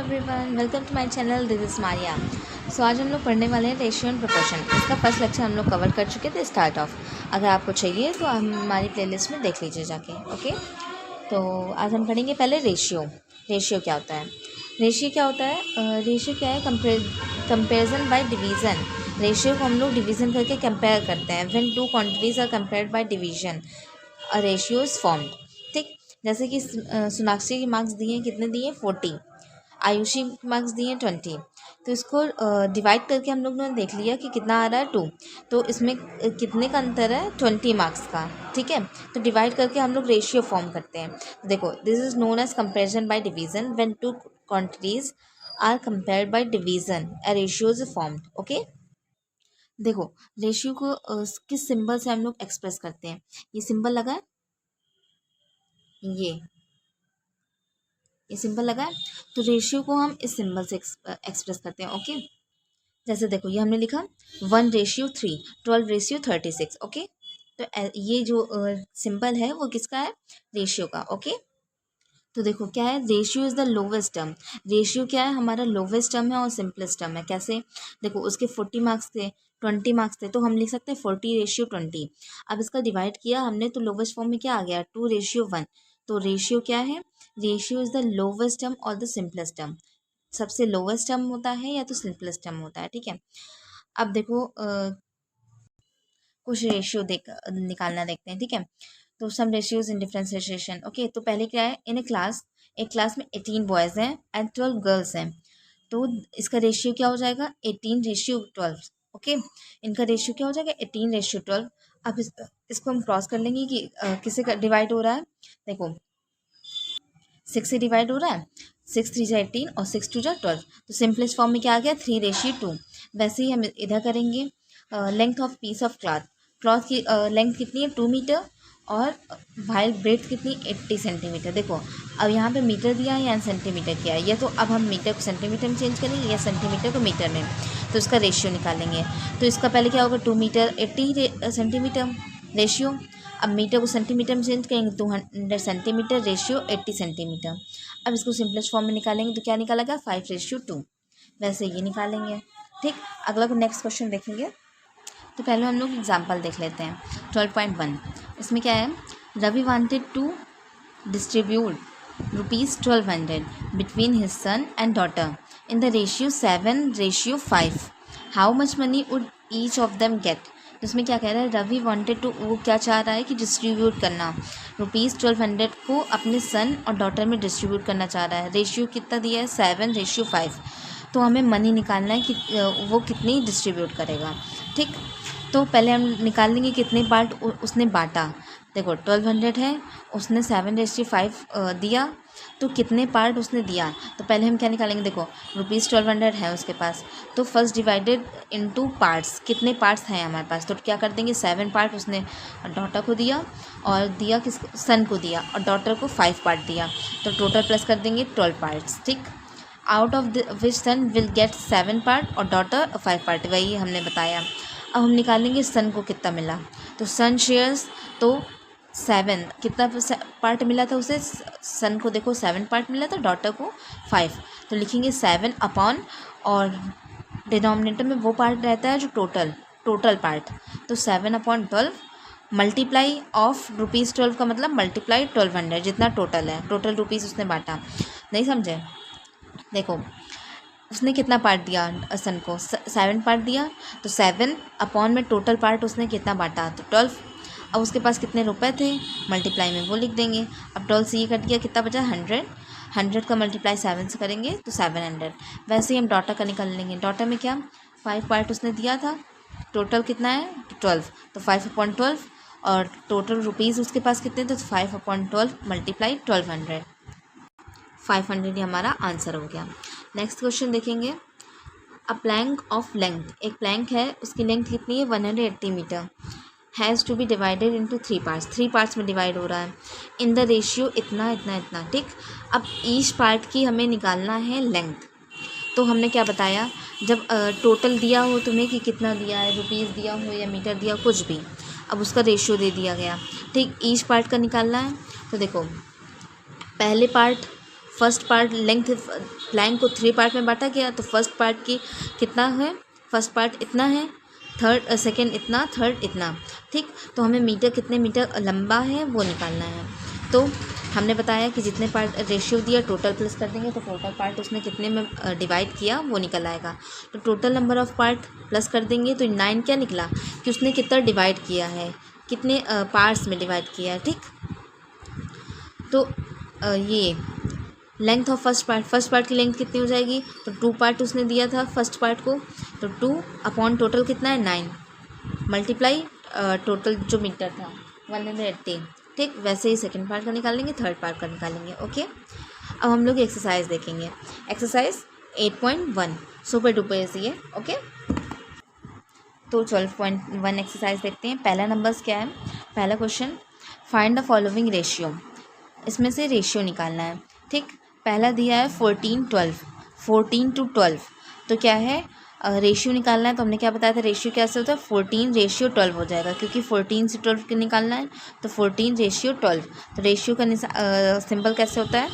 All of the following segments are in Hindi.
Everyone, welcome to my channel. This is Maria. So आज हम लोग पढ़ने वाले हैं रेशियो एंड प्रोपोर्शन। इसका फर्स्ट लेक्चर हम लोग कवर कर चुके थे, स्टार्ट ऑफ। अगर आपको चाहिए तो हमारी प्लेलिस्ट में देख लीजिए जाके। ओके, तो आज हम पढ़ेंगे पहले रेशियो। रेशियो क्या होता है? रेशियो क्या होता है? रेशियो क्या है? Comparison bye division. रेशियो को हम लोग डिवीज़न करके कंपेयर करते हैं। When two quantities are compared by division a ratio is formed. ठीक, जैसे कि सोनाक्षी के मार्क्स दिए, कितने दिए? 40। आयुषी मार्क्स दिए 20। तो इसको डिवाइड करके हम लोग ने देख लिया कि कितना आ रहा है 2। तो इसमें कितने का अंतर है? 20 मार्क्स का। ठीक है, तो डिवाइड करके हम लोग रेशियो फॉर्म करते हैं। देखो, this is known as comparison by division. When two quantities are compared by division a ratio is formed. Okay, देखो रेशियो को किस सिंबल से हम लोग एक्सप्रेस करते हैं? ये सिंबल लगा है, ये सिंबल लगा है। तो रेशियो को हम इस सिंबल से एक्सप्रेस करते हैं। ओके, जैसे देखो ये हमने लिखा 1:3, 12:36। ओके, तो ये जो सिंबल है वो किसका है? रेशियो का। ओके, तो देखो क्या है, ratio is the lowest term. Ratio क्या है? हमारा लोवेस्ट टर्म है और सिंपलेस्ट टर्म है। कैसे? देखो उसके 40 मार्क्स थे, 20 मार्क्स थे, तो हम लिख सकते हैं 40:20। अब इसका डिवाइड किया हमने तो लोवेस्ट फॉर्म में क्या आ गया? 2:1। तो रेशियो क्या है? Ratio is the lowest term और द सिंपलेस्ट टर्म। सबसे लोवेस्ट टर्म होता है या तो सिंपलेस्ट टर्म होता है। ठीक है, अब देखो कुछ रेशियो निकालना देखते हैं। ठीक है, तो सम रेशियोज इन डिफरेंशिएशन। ओके, तो पहले क्या है? इन ए क्लास, एक क्लास में 18 बॉयज़ हैं एंड 12 गर्ल्स हैं। तो इसका रेशियो क्या हो जाएगा? 18:12। ओके, इनका रेशियो क्या हो जाएगा? 18:12। अब इसको हम क्रॉस कर लेंगे कि किसे डिवाइड हो रहा है। देखो 6 से डिवाइड हो रहा है, 6 3 जा 18 और 6 2 जा 12। तो सिंपलेस्ट फॉर्म में क्या आ गया? 3:2। वैसे ही हम इधर करेंगे। Length of peace of cloth, cloth की लेंथ कितनी है? 2 मीटर और वाइल ब्रेथ कितनी? 80 सेंटीमीटर। देखो अब यहाँ पे मीटर दिया है या सेंटीमीटर किया है, या तो अब हम मीटर को सेंटीमीटर में चेंज करेंगे या सेंटीमीटर को मीटर में। तो इसका रेशियो निकालेंगे। तो इसका पहले क्या होगा? 2 मीटर 80 सेंटीमीटर रेशियो। अब मीटर को सेंटीमीटर में चेंज करेंगे, 200 सेंटीमीटर रेशियो 80 सेंटीमीटर। अब इसको सिंपलेस्ट फॉर्म में निकालेंगे तो क्या निकालेगा? 5:2। वैसे ये निकालेंगे। ठीक, अगला को नेक्स्ट क्वेश्चन देखेंगे। तो पहले हम लोग एग्जाम्पल देख लेते हैं। 12.1, इसमें क्या है? Ravi wanted to distribute ₹1200 between his son and daughter in the ratio 7:5। How much money would each of them get? तो इसमें क्या कह रहा है? रवि वांटेड टू, वो क्या चाह रहा है कि डिस्ट्रीब्यूट करना, ₹1200 को अपने सन और डॉटर में डिस्ट्रीब्यूट करना चाह रहा है। रेशियो कितना दिया है? 7:5। तो हमें मनी निकालना है कि वो कितनी डिस्ट्रीब्यूट करेगा। ठीक, तो पहले हम निकाल लेंगे कितने पार्ट उसने बांटा। देखो 1200 है, उसने 7:5 दिया, तो कितने पार्ट उसने दिया? तो पहले हम क्या निकालेंगे? देखो ₹1200 है उसके पास, तो फर्स्ट डिवाइडेड इनटू पार्ट्स। कितने पार्ट्स हैं हमारे पास? तो क्या कर देंगे? 7 पार्ट उसने डॉटर को दिया, और दिया किस? सन को दिया, और डॉटर को 5 पार्ट दिया। तो टोटल प्लस कर देंगे 12 पार्ट्स। ठीक, out of which son will get 7 part और डॉटर 5 पार्ट, वही हमने बताया। अब हम निकालेंगे सन को कितना मिला। तो सन शेयर्स, तो 7 कितना पार्ट मिला था उसे? सन को देखो 7 पार्ट मिला था, डॉटर को 5। तो लिखेंगे 7 अपॉन, और डिनोमिनेटर में वो पार्ट रहता है जो टोटल पार्ट। तो 7/12 मल्टीप्लाई ऑफ ₹12 का मतलब मल्टीप्लाई 1200, जितना टोटल है, टोटल रुपीज़ उसने बांटा। नहीं समझे? देखो उसने कितना पार्ट दिया सन को? 7 पार्ट दिया, तो 7 अपॉन में टोटल पार्ट उसने कितना बांटा? तो 12। अब उसके पास कितने रुपए थे? मल्टीप्लाई में वो लिख देंगे। अब 12 से ये कट गया, कितना बचा? 100। 100 का मल्टीप्लाई 7 से करेंगे तो 700। वैसे ही हम डॉटर का निकाल लेंगे। डॉटर में क्या? 5 पार्ट उसने दिया था, टोटल कितना है? 12। तो 5/12, और टोटल रुपीज़ उसके पास कितने थे? तो 5/12 मल्टीप्लाई 1200, 500 ही हमारा आंसर हो गया। नेक्स्ट क्वेश्चन देखेंगे। अ प्लैंक ऑफ लेंथ, एक प्लैंक है, उसकी लेंथ कितनी है? 180 metre. Has to be divided into 3 parts, 3 parts में डिवाइड हो रहा है इन द रेशियो इतना इतना इतना। ठीक, अब ईच पार्ट की हमें निकालना है लेंथ। तो हमने क्या बताया? जब टोटल दिया हो तुम्हें कि कितना दिया है, रुपीज़ दिया हो या मीटर दिया हो, कुछ भी, अब उसका रेशियो दे दिया गया। ठीक, ईच पार्ट का निकालना है। तो देखो पहले part first part length plank को 3 पार्ट में बांटा गया, तो फर्स्ट पार्ट की कितना है, फर्स्ट पार्ट इतना है, थर्ड सेकेंड इतना, थर्ड इतना, ठीक। तो हमें मीटर कितने मीटर लंबा है वो निकालना है। तो हमने बताया कि जितने पार्ट रेशियो दिया टोटल प्लस कर देंगे, तो टोटल पार्ट उसने कितने में डिवाइड किया वो निकल आएगा। तो total number of part plus कर देंगे, तो 9 क्या निकला कि उसने कितना डिवाइड किया है, कितने पार्ट्स में डिवाइड किया है, ठीक। तो ये लेंथ ऑफ फर्स्ट पार्ट की लेंथ कितनी हो जाएगी, तो 2 पार्ट उसने दिया था फर्स्ट पार्ट को, तो 2 अपॉन टोटल कितना है 9 मल्टीप्लाई टोटल जो मीटर था 180, ठीक। वैसे ही सेकंड पार्ट का निकालेंगे, थर्ड पार्ट का निकालेंगे, ओके। अब हम लोग एक्सरसाइज देखेंगे, एक्सरसाइज 8.1 सुपर डुपर इजी है, ओके। तो 12.1 एक्सरसाइज देखते हैं। पहला नंबर्स क्या है, पहला question, find the following ratio, इसमें से रेशियो निकालना है, ठीक। पहला दिया है 14 to 12, तो क्या है रेशियो निकालना है। तो हमने क्या बताया था, रेशियो कैसे होता है, 14 रेशियो 12 हो जाएगा, क्योंकि 14 से 12 के निकालना है, तो 14 रेशियो 12। तो रेशियो का सिंबल कैसे होता है,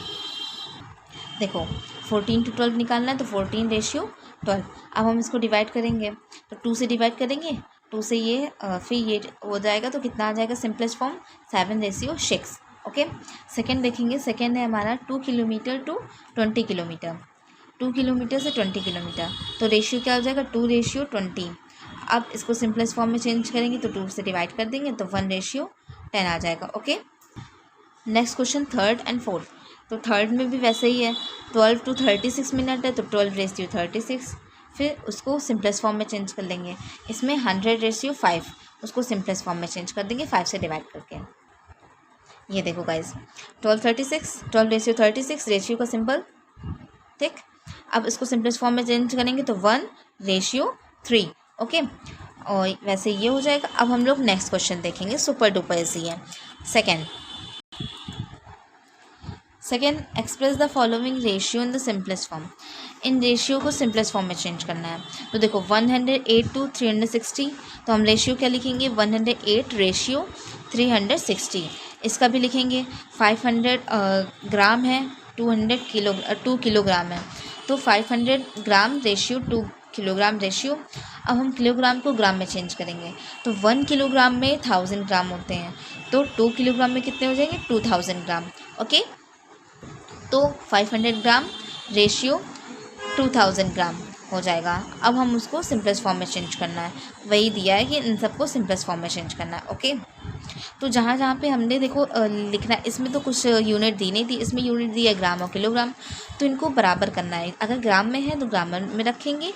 देखो 14 to 12 निकालना है, तो 14 रेशियो 12। अब हम इसको डिवाइड करेंगे, तो 2 से डिवाइड करेंगे, 2 से ये फिर ये हो जाएगा, तो कितना आ जाएगा simplest form 7 ratio 6, okay. Second देखेंगे, सेकेंड है हमारा 2 किलोमीटर टू 20 किलोमीटर, 2 किलोमीटर से 20 किलोमीटर, तो रेशियो क्या हो जाएगा 2 रेशियो 20। अब इसको सिंपलेस्ट फॉर्म में चेंज करेंगे, तो 2 से डिवाइड कर देंगे, तो 1 रेशियो 10 आ जाएगा, okay. Next question third and fourth, तो थर्ड में भी वैसे ही है, 12 to 36 मिनट है, तो 12 रेशियो 36, फिर उसको सिंपलेस्ट फॉर्म में चेंज कर लेंगे। इसमें 100 रेशियो 5, उसको सिंपलेस्ट फॉर्म में चेंज कर देंगे 5 से डिवाइड करके। ये देखो गाइज 12 रेशियो 36 रेशियो का सिंबल, ठीक। अब इसको सिंपलेस्ट फॉर्म में चेंज करेंगे, तो 1 रेशियो 3, ओके। और वैसे ये हो जाएगा। अब हम लोग नेक्स्ट क्वेश्चन देखेंगे, सुपर डुपर इजी है। Second, express the following ratio in the simplest form, in ratio को सिंपलेस्ट फॉर्म में चेंज करना है। तो देखो 108 to 360, तो हम रेशियो क्या लिखेंगे, 108 रेशियो 360। इसका भी लिखेंगे 500 ग्राम है, 2 किलोग्राम है, तो 500 ग्राम रेशियो 2 किलोग्राम रेशियो। अब हम किलोग्राम को ग्राम में चेंज करेंगे, तो 1 किलोग्राम में 1000 ग्राम होते हैं, तो 2 किलोग्राम में कितने हो जाएंगे 2000 ग्राम, ओके। तो 500 ग्राम रेशियो 2000 ग्राम हो जाएगा। अब हम उसको सिंपलेस्ट फॉर्म में चेंज करना है, वही दिया है कि इन सबको सिंपलेस्ट फॉर्म में चेंज करना है, ओके। तो जहाँ जहाँ पे हमने देखो लिखना है, इसमें तो कुछ यूनिट दी नहीं थी, इसमें यूनिट दिया है ग्राम और किलोग्राम, तो इनको बराबर करना है। अगर ग्राम में है तो ग्राम में रखेंगे,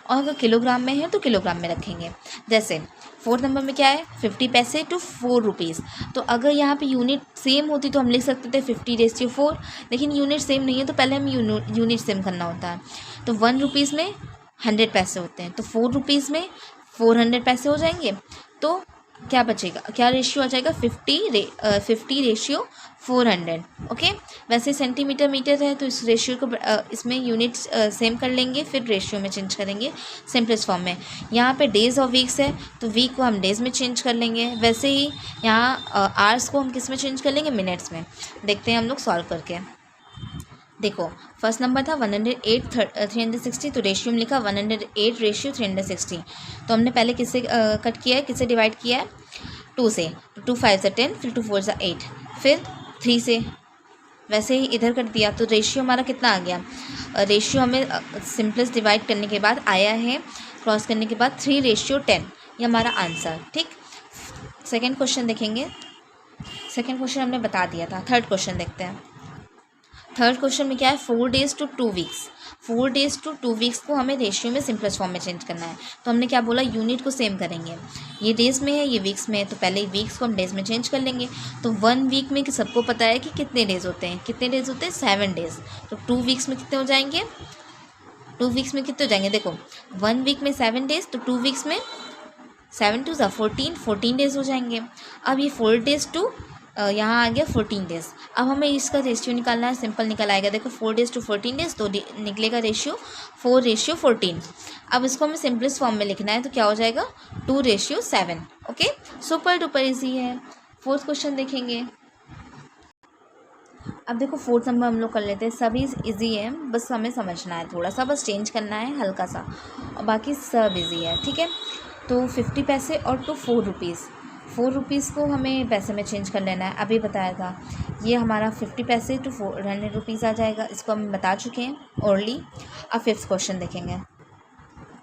और अगर किलोग्राम में है तो किलोग्राम में रखेंगे। जैसे फोर्थ नंबर में क्या है 50 पैसे टू 4 रुपीज़, तो अगर यहाँ पे यूनिट सेम होती तो हम लिख सकते थे 50 रेशियो 4, लेकिन यूनिट सेम नहीं है, तो पहले हम यूनिट सेम करना होता है। तो 1 रुपीज़ में 100 पैसे होते हैं, तो 4 रुपीज़ में 400 पैसे हो जाएंगे। तो क्या बचेगा, क्या रेशियो आ जाएगा 50 रेशियो 400, ओके। वैसे सेंटीमीटर मीटर है, तो इस रेशियो को इसमें यूनिट सेम कर लेंगे, फिर रेशियो में चेंज करेंगे सिंपलेस्ट फॉर्म में। यहाँ पे डेज़ और वीक्स है, तो वीक को हम डेज़ में चेंज कर लेंगे। वैसे ही यहाँ आवर्स को हम किस में चेंज कर लेंगे, मिनट्स में। देखते हैं हम लोग सॉल्व करके। देखो फर्स्ट नंबर था 108 360, तो रेशियो में लिखा 108 रेशियो 360। तो हमने पहले किससे कट किया है, किससे डिवाइड किया है, 2 से। तो 2 5 से 10, फिर 2 4 से 8, फिर 3 से। वैसे ही इधर कर दिया, तो रेशियो हमारा कितना आ गया, रेशियो हमें सिंपलेस्ट डिवाइड करने के बाद आया है, क्रॉस करने के बाद 3 रेशियो 10, ये हमारा आंसर, ठीक। सेकेंड क्वेश्चन देखेंगे, सेकेंड क्वेश्चन हमने बता दिया था। थर्ड क्वेश्चन देखते हैं। थर्ड क्वेश्चन में क्या है 4 days to 2 weeks, 4 days to 2 weeks को हमें रेशियो में सिंपलेस्ट फॉर्म में चेंज करना है। तो हमने क्या बोला, यूनिट को सेम करेंगे। ये डेज़ में है, ये वीक्स में है, तो पहले वीक्स को हम डेज़ में चेंज कर लेंगे। तो 1 वीक में सबको पता है कि कितने डेज़ होते हैं, कितने डेज़ होते हैं 7 डेज़। तो 2 वीक्स में कितने हो जाएंगे, 2 वीक्स में कितने हो जाएंगे, देखो 1 वीक में 7 डेज़, तो 2 वीक्स में 7 2 14 डेज़ हो जाएंगे। अब ये 4 days to यहाँ आ गया 14 डेज़। अब हमें इसका रेशियो निकालना है, सिंपल निकल आएगा। देखो 4 days to 14 days, तो निकलेगा रेशियो 4 रेशियो 14। अब इसको हमें सिंपलेस्ट फॉर्म में लिखना है, तो क्या हो जाएगा 2 ratio 7, okay. Super duper easy है। फोर्थ क्वेश्चन देखेंगे। अब देखो फोर्थ नंबर हम लोग कर लेते हैं। सभी इजी है, बस हमें समझना है, थोड़ा सा बस चेंज करना है हल्का सा, और बाकी सब इजी है, ठीक है। तो 50 पैसे और टू 4 रुपीज़, 4 रुपीज़ को हमें पैसे में चेंज कर लेना है, अभी बताया था। ये हमारा 50 पैसे टू 400 रुपीज़ आ जाएगा, इसको हम बता चुके हैं ओरली। अब फिफ्थ क्वेश्चन देखेंगे।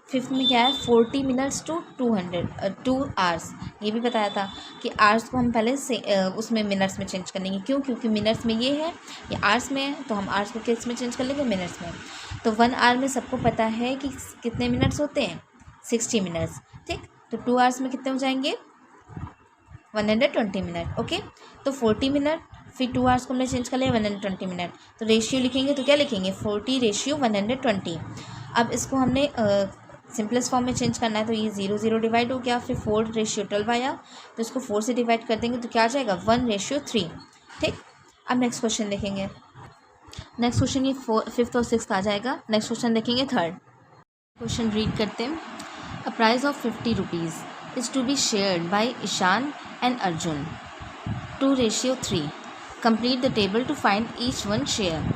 फिफ्थ में क्या है, 40 मिनट्स टू 2 आवर्स। ये भी बताया था कि आवर्स को हम पहले से उसमें मिनट्स में चेंज कर लेंगे। क्यों? क्योंकि मिनट्स में ये है, ये आवर्स में है, तो हम आवर्स को किस में चेंज कर लेंगे, मिनट्स में। तो 1 आवर में सबको पता है कि कितने मिनट्स होते हैं, 60 मिनट्स, ठीक। तो 2 आवर्स में कितने हो जाएंगे, 120 मिनट, ओके। तो 40 मिनट, फिर 2 आवर्स को हमने चेंज कर लिया 120 मिनट, तो रेशियो लिखेंगे तो क्या लिखेंगे, 40:120। अब इसको हमने सिंपलेस्ट फॉर्म में चेंज करना है, तो ये 0 0 डिवाइड हो गया, फिर 4:12 आया, तो इसको 4 से डिवाइड कर देंगे तो क्या आ जाएगा, 1:3, ठीक। अब नेक्स्ट क्वेश्चन देखेंगे। नेक्स्ट क्वेश्चन ये फिफ्थ और सिक्स्थ आ जाएगा। नेक्स्ट क्वेश्चन देखेंगे थर्ड। क्वेश्चन रीड करते हैं। A price of 50 rupees is to be shared by Ishan and Arjun 2:3। Complete the table to find each one share.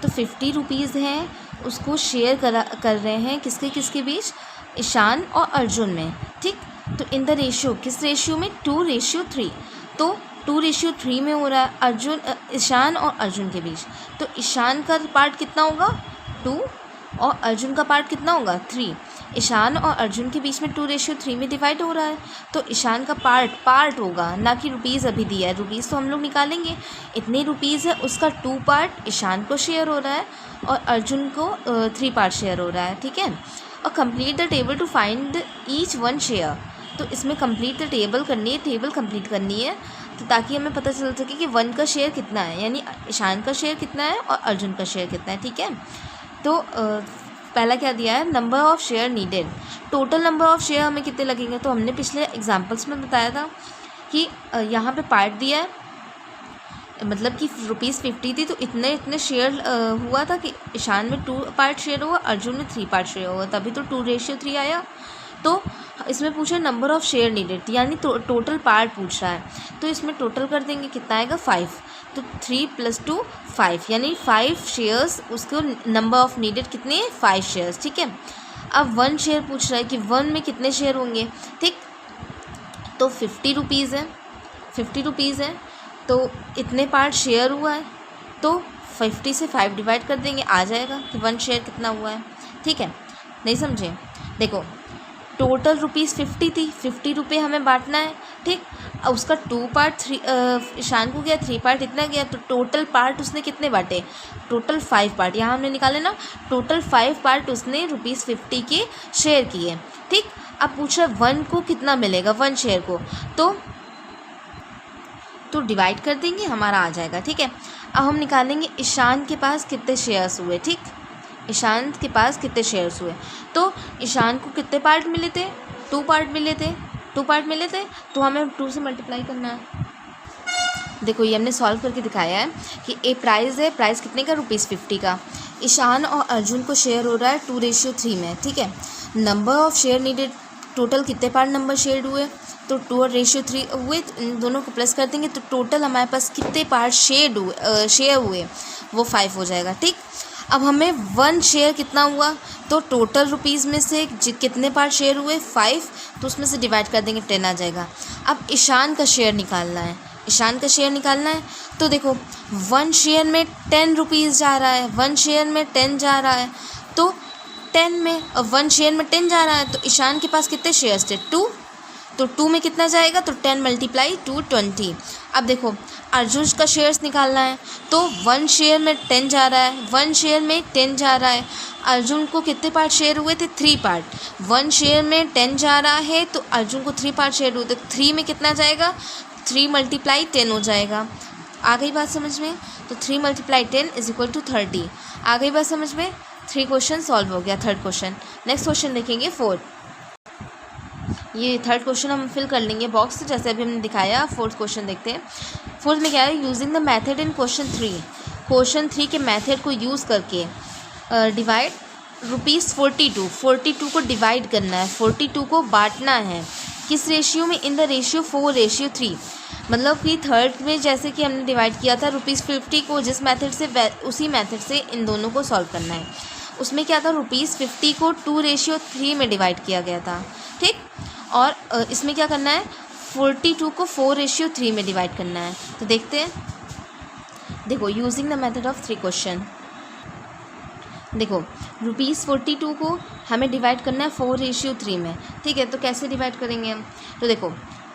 तो 50 रुपीज़ है, उसको शेयर कर रहे हैं किसके किसके बीच, ईशान और अर्जुन में, ठीक। तो इन द रेशियो, किस रेशियो में, 2:3। तो 2:3 में हो रहा है ईशान और अर्जुन के बीच। तो ईशान का पार्ट कितना होगा, 2, और अर्जुन का पार्ट कितना होगा, 3। ईशान और अर्जुन के बीच में 2:3 में डिवाइड हो रहा है, तो ईशान का पार्ट होगा, ना कि रुपीज़ अभी दिया है। रुपीज़ तो हम लोग निकालेंगे, इतने रुपीज़ है, उसका 2 पार्ट ईशान को शेयर हो रहा है और अर्जुन को 3 पार्ट शेयर हो रहा है, ठीक है। और complete the table to find each one share. तो इसमें कंप्लीट द टेबल करनी है, टेबल कंप्लीट करनी है, तो ताकि हमें पता चल सके कि 1 का शेयर कितना है, यानी ईशान का शेयर कितना है और अर्जुन का शेयर कितना है, ठीक है। तो पहला क्या दिया है, number of share needed. Total number of share हमें कितने लगेंगे, तो हमने पिछले एग्जांपल्स में बताया था कि यहाँ पे पार्ट दिया है, मतलब कि ₹50 थी, तो इतने शेयर हुआ था कि ईशान में 2 पार्ट शेयर हुआ, अर्जुन में 3 पार्ट शेयर हुआ, तभी तो 2:3 आया। तो इसमें पूछा नंबर ऑफ़ शेयर नीडेड, यानी टोटल पार्ट पूछ रहा है, तो इसमें टोटल कर देंगे, कितना आएगा, 5। तो 3 + 2 5, यानी 5 शेयर्स, उसको नंबर ऑफ़ नीडेड कितने, 5 शेयर्स, ठीक है। अब 1 शेयर पूछ रहा है कि 1 में कितने शेयर होंगे, ठीक। तो 50 रुपीज़ है, 50 रुपीज़ है, तो इतने पार्ट शेयर हुआ है, तो 50 से 5 डिवाइड कर देंगे, आ जाएगा कि 1 शेयर कितना हुआ है, ठीक है। नहीं समझे, देखो टोटल ₹50 थी, 50 रुपये हमें बांटना है, ठीक। अब उसका 2 पार्ट, 3 ईशान को गया, 3 पार्ट इतना गया, तो टोटल पार्ट उसने कितने बांटे, टोटल 5 पार्ट, यहाँ हमने निकाले ना, टोटल 5 पार्ट उसने ₹50 के शेयर किए, ठीक। अब पूछ रहा 1 को कितना मिलेगा, 1 शेयर को, तो डिवाइड कर देंगे, हमारा आ जाएगा, ठीक है। अब हम निकालेंगे ईशान के पास कितने शेयर्स हुए, ठीक। ईशान के पास कितने शेयर्स हुए, तो ईशान को कितने पार्ट मिले थे, 2 पार्ट मिले थे, 2 पार्ट मिले थे, तो हमें 2 से मल्टीप्लाई करना है। देखो ये हमने सॉल्व करके दिखाया है कि ए प्राइस है, प्राइस कितने का, ₹50 का। ईशान और अर्जुन को शेयर हो रहा है 2:3 में, ठीक है। Number of share needed, total कितने पार्ट नंबर शेयर हुए, तो 2:3 हुए, इन दोनों को प्लस कर देंगे, तो टोटल हमारे पास कितने पार्ट शेयर हुए वो 5 हो जाएगा, ठीक। अब हमें 1 शेयर कितना हुआ, तो टोटल रुपीज़ में से कितने पार्ट शेयर हुए, 5, तो उसमें से डिवाइड कर देंगे, 10 आ जाएगा। अब ईशान का शेयर निकालना है, ईशान का शेयर निकालना है, तो देखो 1 शेयर में 10 रुपीज़ जा रहा है, 1 शेयर में 10 जा रहा है, तो 10 में, और 1 शेयर में 10 जा रहा है, तो ईशान के पास कितने शेयर्स थे, 2, तो 2 में कितना जाएगा, तो 10 × 2 20। अब देखो अर्जुन का शेयर्स निकालना है, तो 1 शेयर में 10 जा रहा है, 1 शेयर में 10 जा रहा है, अर्जुन को कितने पार्ट शेयर हुए थे, 3 पार्ट, 1 शेयर में 10 जा रहा है, तो अर्जुन को 3 पार्ट शेयर हुए, तो 3 में कितना जाएगा, 3 × 10 हो जाएगा। आ गई बात समझ में, तो 3 × 10 = 30। आ गई बात समझ में, 3 क्वेश्चन सॉल्व हो गया, थर्ड क्वेश्चन। नेक्स्ट क्वेश्चन देखेंगे फोर्थ। ये थर्ड क्वेश्चन हम फिल कर लेंगे बॉक्स, जैसे अभी हमने दिखाया। फोर्थ क्वेश्चन देखते हैं। फोर्थ में क्या है, using the method in question 3, question 3 के मेथड को यूज़ करके डिवाइड ₹42 को डिवाइड करना है, 42 को बांटना है, किस रेशियो में? इन द रेशियो 4:3। मतलब कि थर्ड में जैसे कि हमने डिवाइड किया था ₹50 को, जिस मेथड से उसी मेथड से इन दोनों को सॉल्व करना है। उसमें क्या था, ₹50 को 2:3 में डिवाइड किया गया था, ठीक। और इसमें क्या करना है, 42 को 4:3 में डिवाइड करना है। तो देखते हैं, देखो using the method of 3 question. देखो ₹42 को हमें डिवाइड करना है 4:3 में, ठीक है। तो कैसे डिवाइड करेंगे हम? तो देखो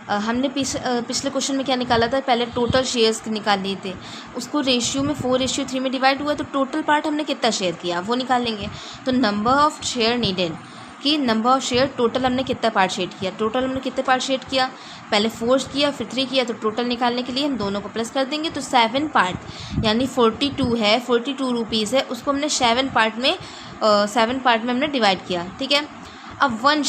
हमने पिछले क्वेश्चन में क्या निकाला था, पहले टोटल शेयर्स निकाल लिए थे, उसको रेशियो में 4:3 में डिवाइड हुआ, तो टोटल पार्ट हमने कितना शेयर किया वो निकाल लेंगे। तो नंबर ऑफ शेयर नीडेड, कि नंबर ऑफ शेयर टोटल हमने कितना पार्ट शेयर किया, टोटल हमने कितने पार्ट शेयर किया, पहले 4 किया फिर 3 किया, तो टोटल निकालने के लिए हम दोनों को प्लस कर देंगे। तो 7 पार्ट यानी 42 है, 42 रुपीज़ है, उसको हमने 7 पार्ट में हमने डिवाइड किया, ठीक है। अब 1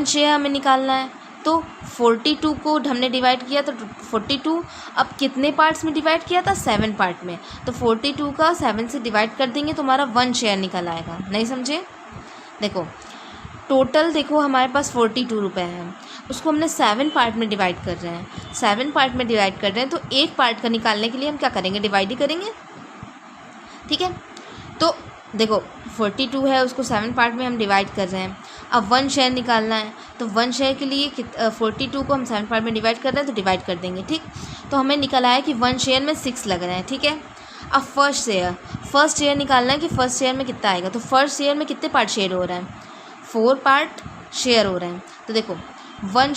शेयर हमें निकालना है, तो 42 को हमने डिवाइड किया, तो 42 अब कितने पार्ट्स में डिवाइड किया था, 7 पार्ट में, तो 42 का 7 से डिवाइड कर देंगे तो हमारा 1 शेयर निकल आएगा। नहीं समझे? देखो टोटल देखो हमारे पास 42 रुपये हैं, उसको हमने 7 पार्ट में डिवाइड कर रहे हैं, 7 पार्ट में डिवाइड कर रहे हैं, तो एक पार्ट का निकालने के लिए हम क्या करेंगे, डिवाइड ही करेंगे, ठीक है। तो देखो 42 है, उसको 7 पार्ट में हम डिवाइड कर रहे हैं। अब 1 शेयर निकालना है, तो 1 शेयर के लिए 42 को हम 7 पार्ट में डिवाइड कर रहे हैं, तो डिवाइड कर देंगे, ठीक। तो हमें निकला है कि 1 शेयर में 6 लग रहे हैं, ठीक है। अब फर्स्ट शेयर निकालना है कि फर्स्ट शेयर में कितना आएगा। तो फर्स्ट शेयर में कितने पार्ट शेयर हो रहे हैं, 4 पार्ट शेयर हो रहे हैं। तो देखो 1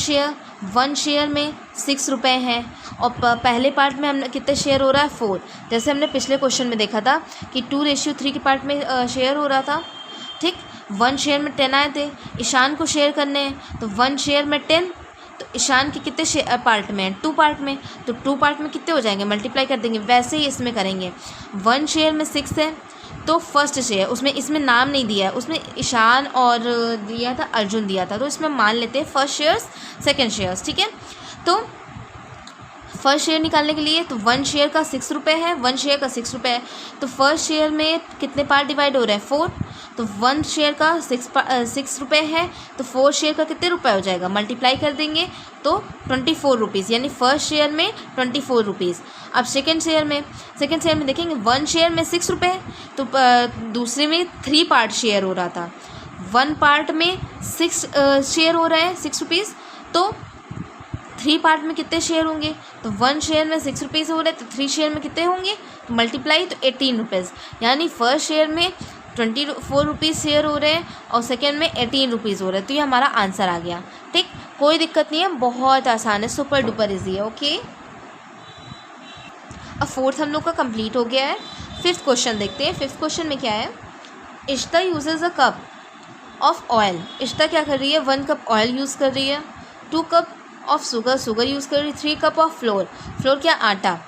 शेयर में 6 रुपये हैं, और पहले पार्ट में हमने कितने शेयर हो रहा है, 4। जैसे हमने पिछले क्वेश्चन में देखा था कि 2:3 के पार्ट में शेयर हो रहा था, ठीक। 1 शेयर में 10 आए थे, ईशान को शेयर करने हैं, तो 1 शेयर में 10, तो ईशान के कितने पार्ट में हैं, 2 पार्ट में, तो 2 पार्ट में कितने हो जाएंगे, मल्टीप्लाई कर देंगे। वैसे ही इसमें करेंगे, 1 शेयर में 6 है, तो फर्स्ट शेयर इसमें नाम नहीं दिया है, उसमें ईशान और दिया था अर्जुन दिया था, तो इसमें मान लेते हैं फर्स्ट शेयर्स सेकंड शेयर्स, ठीक है। तो फर्स्ट शेयर निकालने के लिए, तो 1 शेयर का 6 रुपये है, 1 शेयर का 6 रुपये है, तो फर्स्ट शेयर में कितने पार्ट डिवाइड हो रहे हैं, 4, तो 1 शेयर का 6 रुपये है, तो 4 शेयर का कितने रुपये हो जाएगा, मल्टीप्लाई कर देंगे तो 24 रुपीज़, यानी फर्स्ट शेयर में 24 रुपीज़। अब सेकंड शेयर में देखेंगे 1 शेयर में 6 रुपये है, तो दूसरे में 3 पार्ट शेयर हो रहा था, 1 पार्ट में 6 शेयर हो रहा है 6 रुपीज़, तो 3 पार्ट में कितने शेयर होंगे, तो 1 शेयर में 6 रुपीज़ हो रहे हैं, तो 3 शेयर में कितने होंगे, तो मल्टीप्लाई, तो 18 रुपीज़, यानी फर्स्ट शेयर में 24 रुपीज़ शेयर हो रहे हैं और सेकेंड में 18 रुपीज़ हो रहे हैं। तो ये हमारा आंसर आ गया, ठीक। कोई दिक्कत नहीं है, बहुत आसान है, सुपर डुपर इजी है, ओके। अब 4th हम लोग का कंप्लीट हो गया है। 5th क्वेश्चन देखते हैं। 5th क्वेश्चन में क्या है, Ishta uses a cup of oil. Ishta क्या कर रही है, 1 कप ऑयल यूज़ कर रही है, 2 कप ऑफ शुगर यूज़ कर रही है, 3 कप ऑफ फ्लोर क्या, आटा,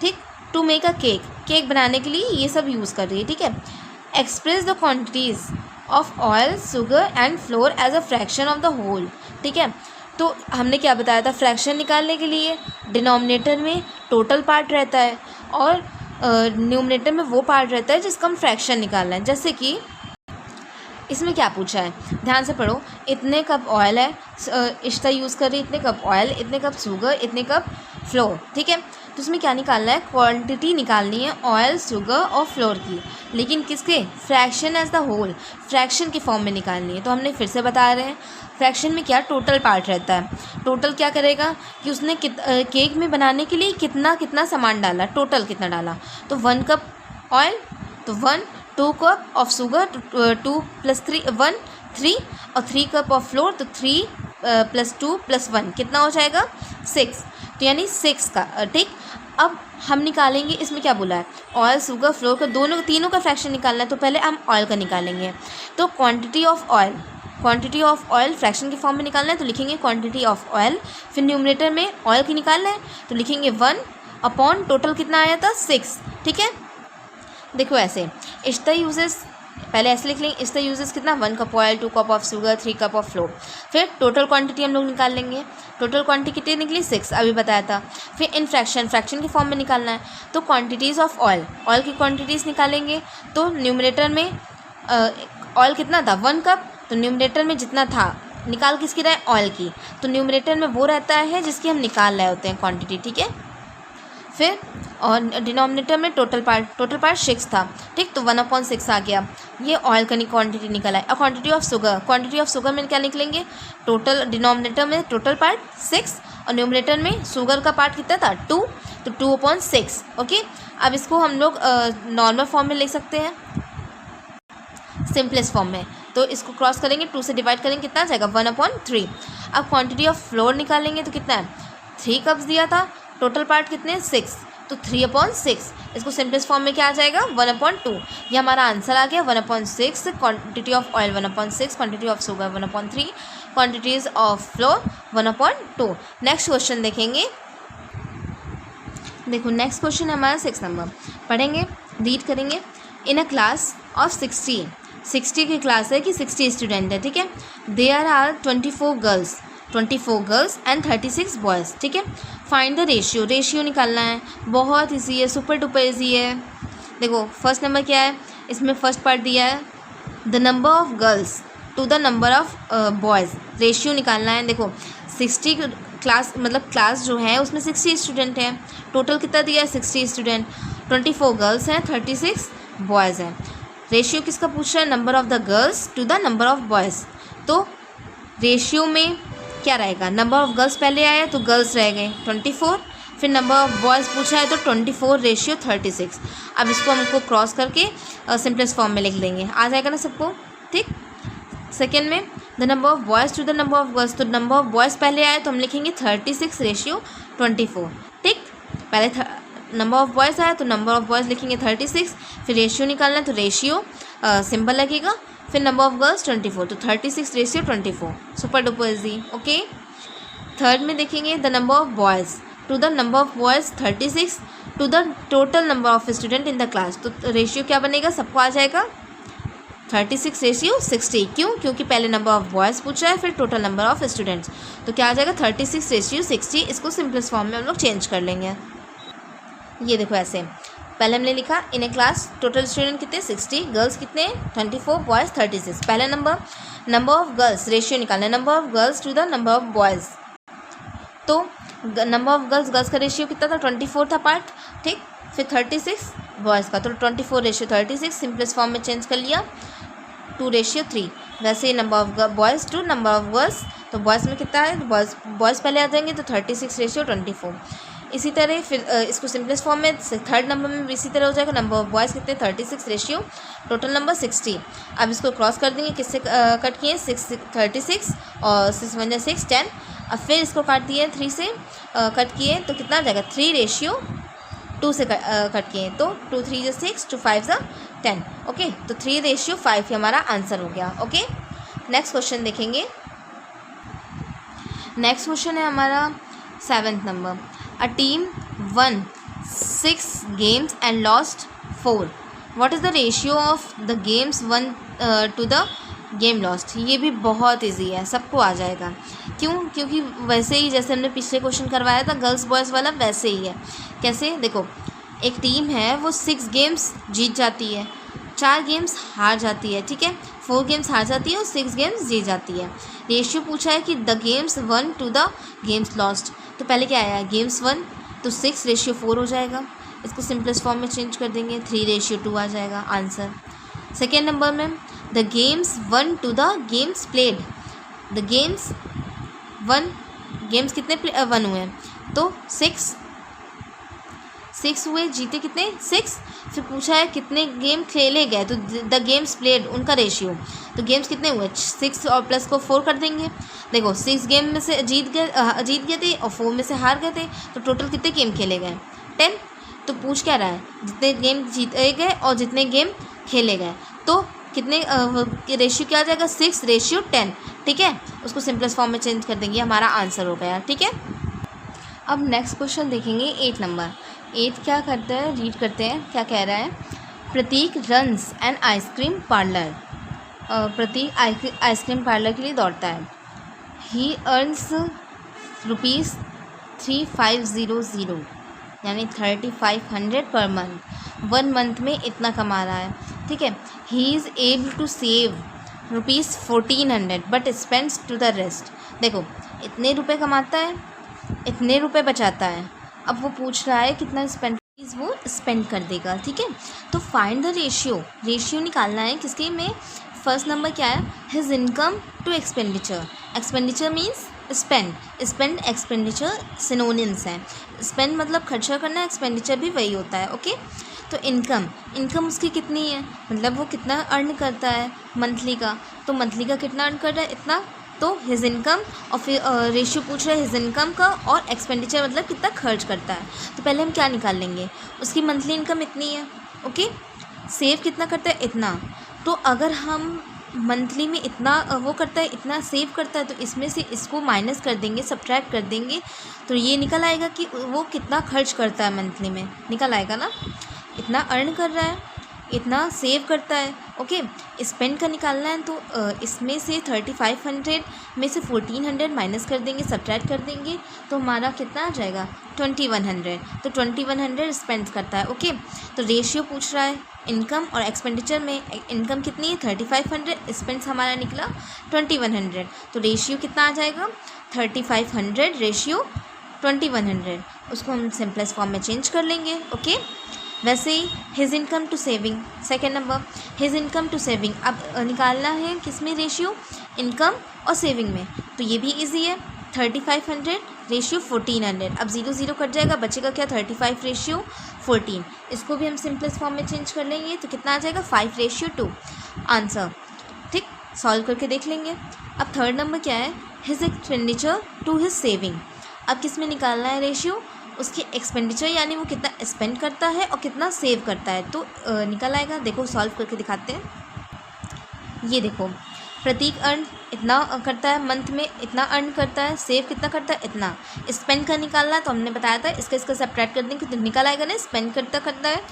ठीक। टू मेक अ केक बनाने के लिए ये सब यूज़ कर रही है, ठीक है। Express the quantities of oil, sugar and flour as a fraction of the whole, ठीक है। तो हमने क्या बताया था, फ्रैक्शन निकालने के लिए डिनोमिनेटर में टोटल पार्ट रहता है और न्यूमरेटर में वो पार्ट रहता है जिसका हम फ्रैक्शन निकालना है। जैसे कि इसमें क्या पूछा है, ध्यान से पढ़ो, इतने कप ऑयल है, इश्ता यूज़ कर रही है, इतने कप ऑयल, इतने कप शुगर, इतने कप फ्लोर, ठीक है। तो उसमें क्या निकालना है, क्वांटिटी निकालनी है ऑयल, शुगर और फ्लोर की, लेकिन किसके, fraction as the whole, fraction की फॉर्म में निकालनी है। तो हमने फिर से बता रहे हैं, फ्रैक्शन में क्या टोटल पार्ट रहता है। टोटल क्या करेगा कि उसने केक में बनाने के लिए कितना सामान डाला, टोटल कितना डाला, तो 1 कप ऑयल, तो 1, 2 कप ऑफ शुगर, 2 + 3 1 3, और 3 कप ऑफ फ्लोर, तो 3 + 2 + 1 कितना हो जाएगा, 6। तो यानी 6 का, ठीक। अब हम निकालेंगे, इसमें क्या बोला है, ऑयल, शुगर, फ्लोर का तीनों का फ्रैक्शन निकालना है। तो पहले हम ऑयल का निकालेंगे, तो क्वांटिटी ऑफ ऑयल फ्रैक्शन के फॉर्म में निकालना है, तो लिखेंगे क्वांटिटी ऑफ ऑयल। फिर न्यूमरेटर में ऑयल की निकालना है, तो लिखेंगे 1 अपॉन टोटल कितना आया था, 6, ठीक है। देखो ऐसे, इश्ता यूजेस, पहले ऐसे लिख लेंगे, इश्ता यूजेस कितना, 1 cup oil, 2 cup of sugar, 3 cup of floor. फिर टोटल क्वांटिटी हम लोग निकाल लेंगे, टोटल क्वांटिटी कितनी निकली, 6, अभी बताया था। फिर इन फ्रैक्शन के फॉर्म में निकालना है, तो क्वांटिटीज़ ऑफ ऑयल की क्वांटिटीज़ निकालेंगे। तो न्यूमरेटर में ऑयल कितना था, 1 कप, तो न्यूमरेटर में जितना था निकाल किसकी रहा है, ऑयल की, तो न्यूमरेटर में वो रहता है जिसकी हम निकाल रहे होते हैं क्वांटिटी, ठीक है। फिर और डिनोमिनेटर में टोटल पार्ट 6 था, ठीक, तो 1/6 आ गया, ये ऑयल का क्वांटिटी निकला है। और क्वांटिटी ऑफ शुगर में क्या निकलेंगे, टोटल डिनोमिनेटर में टोटल पार्ट 6 और न्यूमरेटर में शुगर का पार्ट कितना था 2, तो 2/6, ओके। अब इसको हम लोग नॉर्मल फॉर्म में ले सकते हैं, सिंपलेस्ट फॉर्म में, तो इसको क्रॉस करेंगे, 2 से डिवाइड करेंगे, कितना आ जाएगा 1/3। अब क्वांटिटी ऑफ फ्लोर निकालेंगे तो कितना है, 3 कप्स दिया था, टोटल पार्ट कितने 6, तो 3/6, इसको सिंपलेस्ट फॉर्म में क्या आ जाएगा 1/2, ये हमारा आंसर आ गया 1/6। Quantity of oil 1/6, quantity of sugar 1/3, quantities of floor 1/2। Next question देखेंगे, देखो नेक्स्ट क्वेश्चन है हमारा 6 नंबर, पढ़ेंगे, रीड करेंगे। इन अ क्लास ऑफ 60 की क्लास है कि 60 स्टूडेंट है, ठीक है। There are 24 girls and 36 boys, ठीक है। फाइंड द रेशियो निकालना है, बहुत ईजी है, सुपर डुपर ईजी है। देखो फर्स्ट नंबर क्या है, इसमें फर्स्ट पार्ट दिया है the number of girls to the number of boys, ratio निकालना है। देखो 60 क्लास मतलब क्लास जो है उसमें 60 स्टूडेंट हैं, टोटल कितना दिया है 60 स्टूडेंट, 24 गर्ल्स हैं, 36 बॉयज़ हैं। रेशियो किसका पूछ रहा है, number of the girls to the number of boys, तो रेशियो में क्या रहेगा, नंबर ऑफ़ गर्ल्स पहले आया तो गर्ल्स रह गए 24, फिर नंबर ऑफ़ बॉयज़ पूछा है तो 24:36। अब इसको हमको क्रॉस करके सिंपलेस्ट फॉर्म में लिख देंगे, आ जाएगा ना सबको, ठीक। सेकेंड में the number of boys to the number of girls, तो नंबर ऑफ़ बॉयज़ पहले आए तो हम लिखेंगे 36:24, ठीक। पहले नंबर ऑफ़ बॉयज़ आया तो नंबर ऑफ़ बॉयज़ लिखेंगे 36, फिर रेशियो निकालना है तो रेशियो सिंबल लगेगा, फिर नंबर ऑफ़ गर्ल्स 24, तो 36:24, super duper easy, okay. Third में देखेंगे the number of boys to the number of boys 36 to the total number of student in the class, तो रेशियो क्या बनेगा, सबको आ जाएगा 36:60, क्यों, क्योंकि पहले नंबर ऑफ़ बॉयज़ पूछा है फिर टोटल नंबर ऑफ़ स्टूडेंट्स, तो क्या आ जाएगा 36:60। इसको सिंपलेस्ट फॉर्म में हम लोग चेंज कर लेंगे। ये देखो ऐसे, पहले हमने लिखा इन ए क्लास टोटल स्टूडेंट कितने 60, गर्ल्स कितने 24, बॉयज़ 36। पहला नंबर ऑफ़ गर्ल्स, रेशियो निकालना है number of girls to the number of boys, तो नंबर ऑफ़ गर्ल्स का रेशियो कितना था 24 था पार्ट, ठीक। फिर 36 बॉयज़ का, तो 24:36, सिंपलेस्ट फॉर्म में चेंज कर लिया 2:3। वैसे number of boys to number of girls, तो बॉयज़ में कितना है, बॉयज़ पहले आ जाएंगे तो 36:24। इसी तरह फिर इसको सिंपलेस्ट फॉर्म में थर्ड नंबर में भी इसी तरह हो जाएगा, नंबर ऑफ़ बॉयज़ कितने 36 रेशियो टोटल नंबर 60। अब इसको क्रॉस कर देंगे, किससे कट किए 36 और 6 1 6 10, अब फिर इसको काट दिए 3 से कट किए तो कितना आ जाएगा 3:2 से कट किए तो 2 3 6 2 5 10, ओके। तो 3:5 हमारा आंसर हो गया, ओके। नेक्स्ट क्वेश्चन देखेंगे, नेक्स्ट क्वेश्चन है हमारा 7th number, A team won 6 games and lost 4. What is the ratio of the games won to the game lost? ये भी बहुत इजी है, सबको आ जाएगा, क्यों, क्योंकि वैसे ही जैसे हमने पिछले क्वेश्चन करवाया था गर्ल्स बॉयज़ वाला वैसे ही है। कैसे, देखो एक टीम है वो 6 गेम्स जीत जाती है, 4 गेम्स हार जाती है, ठीक है, 4 गेम्स हार जाती है और 6 गेम्स जीत जाती है। रेशियो पूछा है कि the games one two the games lost, तो पहले क्या आया गेम्स 1 तो 6:4 हो जाएगा, इसको सिंपलेस्ट फॉर्म में चेंज कर देंगे 3:2 आ जाएगा आंसर। सेकेंड नंबर में the games 1 to the games played, the games 1 games कितने 1 हुए हैं तो 6 हुए, जीते कितने 6, फिर पूछा है कितने गेम खेले गए तो द गेम्स प्लेड उनका रेशियो, तो गेम्स कितने हुए 6 और प्लस को 4 कर देंगे। देखो 6 गेम में से जीत गए थे और 4 में से हार गए थे, तो टोटल कितने गेम खेले गए 10। तो पूछ क्या रहा है जितने गेम जीते गए और जितने गेम खेले गए, तो कितने रेशियो क्या आ जाएगा 6:10, ठीक है। उसको सिंपलेस्ट फॉर्म में चेंज कर देंगे, हमारा आंसर हो गया, ठीक है। अब नेक्स्ट क्वेश्चन देखेंगे 8 नंबर। 8 क्या करता है, रीड करते हैं क्या कह रहा है। Prateek runs an ice cream parlour, Prateek ice cream parlour के लिए दौड़ता है। ही अर्न्स ₹3500 यानी 3500 पर मंथ, 1 मंथ में इतना कमा रहा है, ठीक है। He is able to save ₹1400 but spends to the rest. देखो इतने रुपए कमाता है, इतने रुपए बचाता है, अब वो पूछ रहा है कितना स्पेंड वो स्पेंड कर देगा। ठीक है, तो फाइंड द रेशियो, रेशियो निकालना है किसके में। फर्स्ट नंबर क्या है, his income to expenditure. Expenditure means spend, spend expenditure synonyms हैं। स्पेंड मतलब खर्चा करना, एक्सपेंडिचर भी वही होता है। ओके, तो इनकम, इनकम उसकी कितनी है, मतलब वो कितना अर्न करता है मंथली का, तो मंथली का कितना अर्न कर रहा है, इतना। तो हिज इनकम और फिर रेशियो पूछ रहा है हिज इनकम का, और एक्सपेंडिचर मतलब कितना खर्च करता है। तो पहले हम क्या निकाल लेंगे, उसकी मंथली इनकम इतनी है। ओके, सेव कितना करता है, इतना। तो अगर हम मंथली में इतना वो करता है, इतना सेव करता है, तो इसमें से इसको माइनस कर देंगे, सब्ट्रैक्ट कर देंगे, तो ये निकल आएगा कि वो कितना खर्च करता है मंथली में, निकल आएगा ना। इतना अर्न कर रहा है, इतना सेव करता है। ओके, स्पेंड का निकालना है, तो इसमें से 3500 में से 1400 माइनस कर देंगे, सब्ट्रैक्ट कर देंगे, तो हमारा कितना आ जाएगा 2100। तो 2100 स्पेंड करता है। ओके, तो रेशियो पूछ रहा है इनकम और एक्सपेंडिचर में, इनकम कितनी है 3500, स्पेंड्स हमारा निकला 2100, तो रेशियो कितना आ जाएगा 3500 रेशियो 2100। उसको हम सिंपलेस्ट फॉर्म में चेंज कर लेंगे। ओके, वैसे ही his income to saving, second number his income to saving, अब निकालना है किस में रेशियो, इनकम और सेविंग में, तो ये भी इजी है। 3500 रेशियो 1400, अब 0 0 कट जाएगा, बचेगा क्या 35 रेशियो 14। इसको भी हम सिंपलेस्ट फॉर्म में चेंज कर लेंगे, तो कितना आ जाएगा 5 रेशियो 2 आंसर। ठीक, सॉल्व करके देख लेंगे। अब थर्ड नंबर क्या है, his expenditure to his saving. अब किस में निकालना है रेशियो, उसकी एक्सपेंडिचर यानी वो कितना स्पेंड करता है और कितना सेव करता है, तो निकल आएगा। देखो सॉल्व करके दिखाते हैं। ये देखो, प्रतीक अर्न इतना करता है मंथ में, इतना अर्न करता है, सेव कितना करता है, इतना। स्पेंड का निकालना तो हमने बताया था, इसका सब्ट्रैक्ट कर देंगे तो निकल आएगा ना, स्पेंड करता है।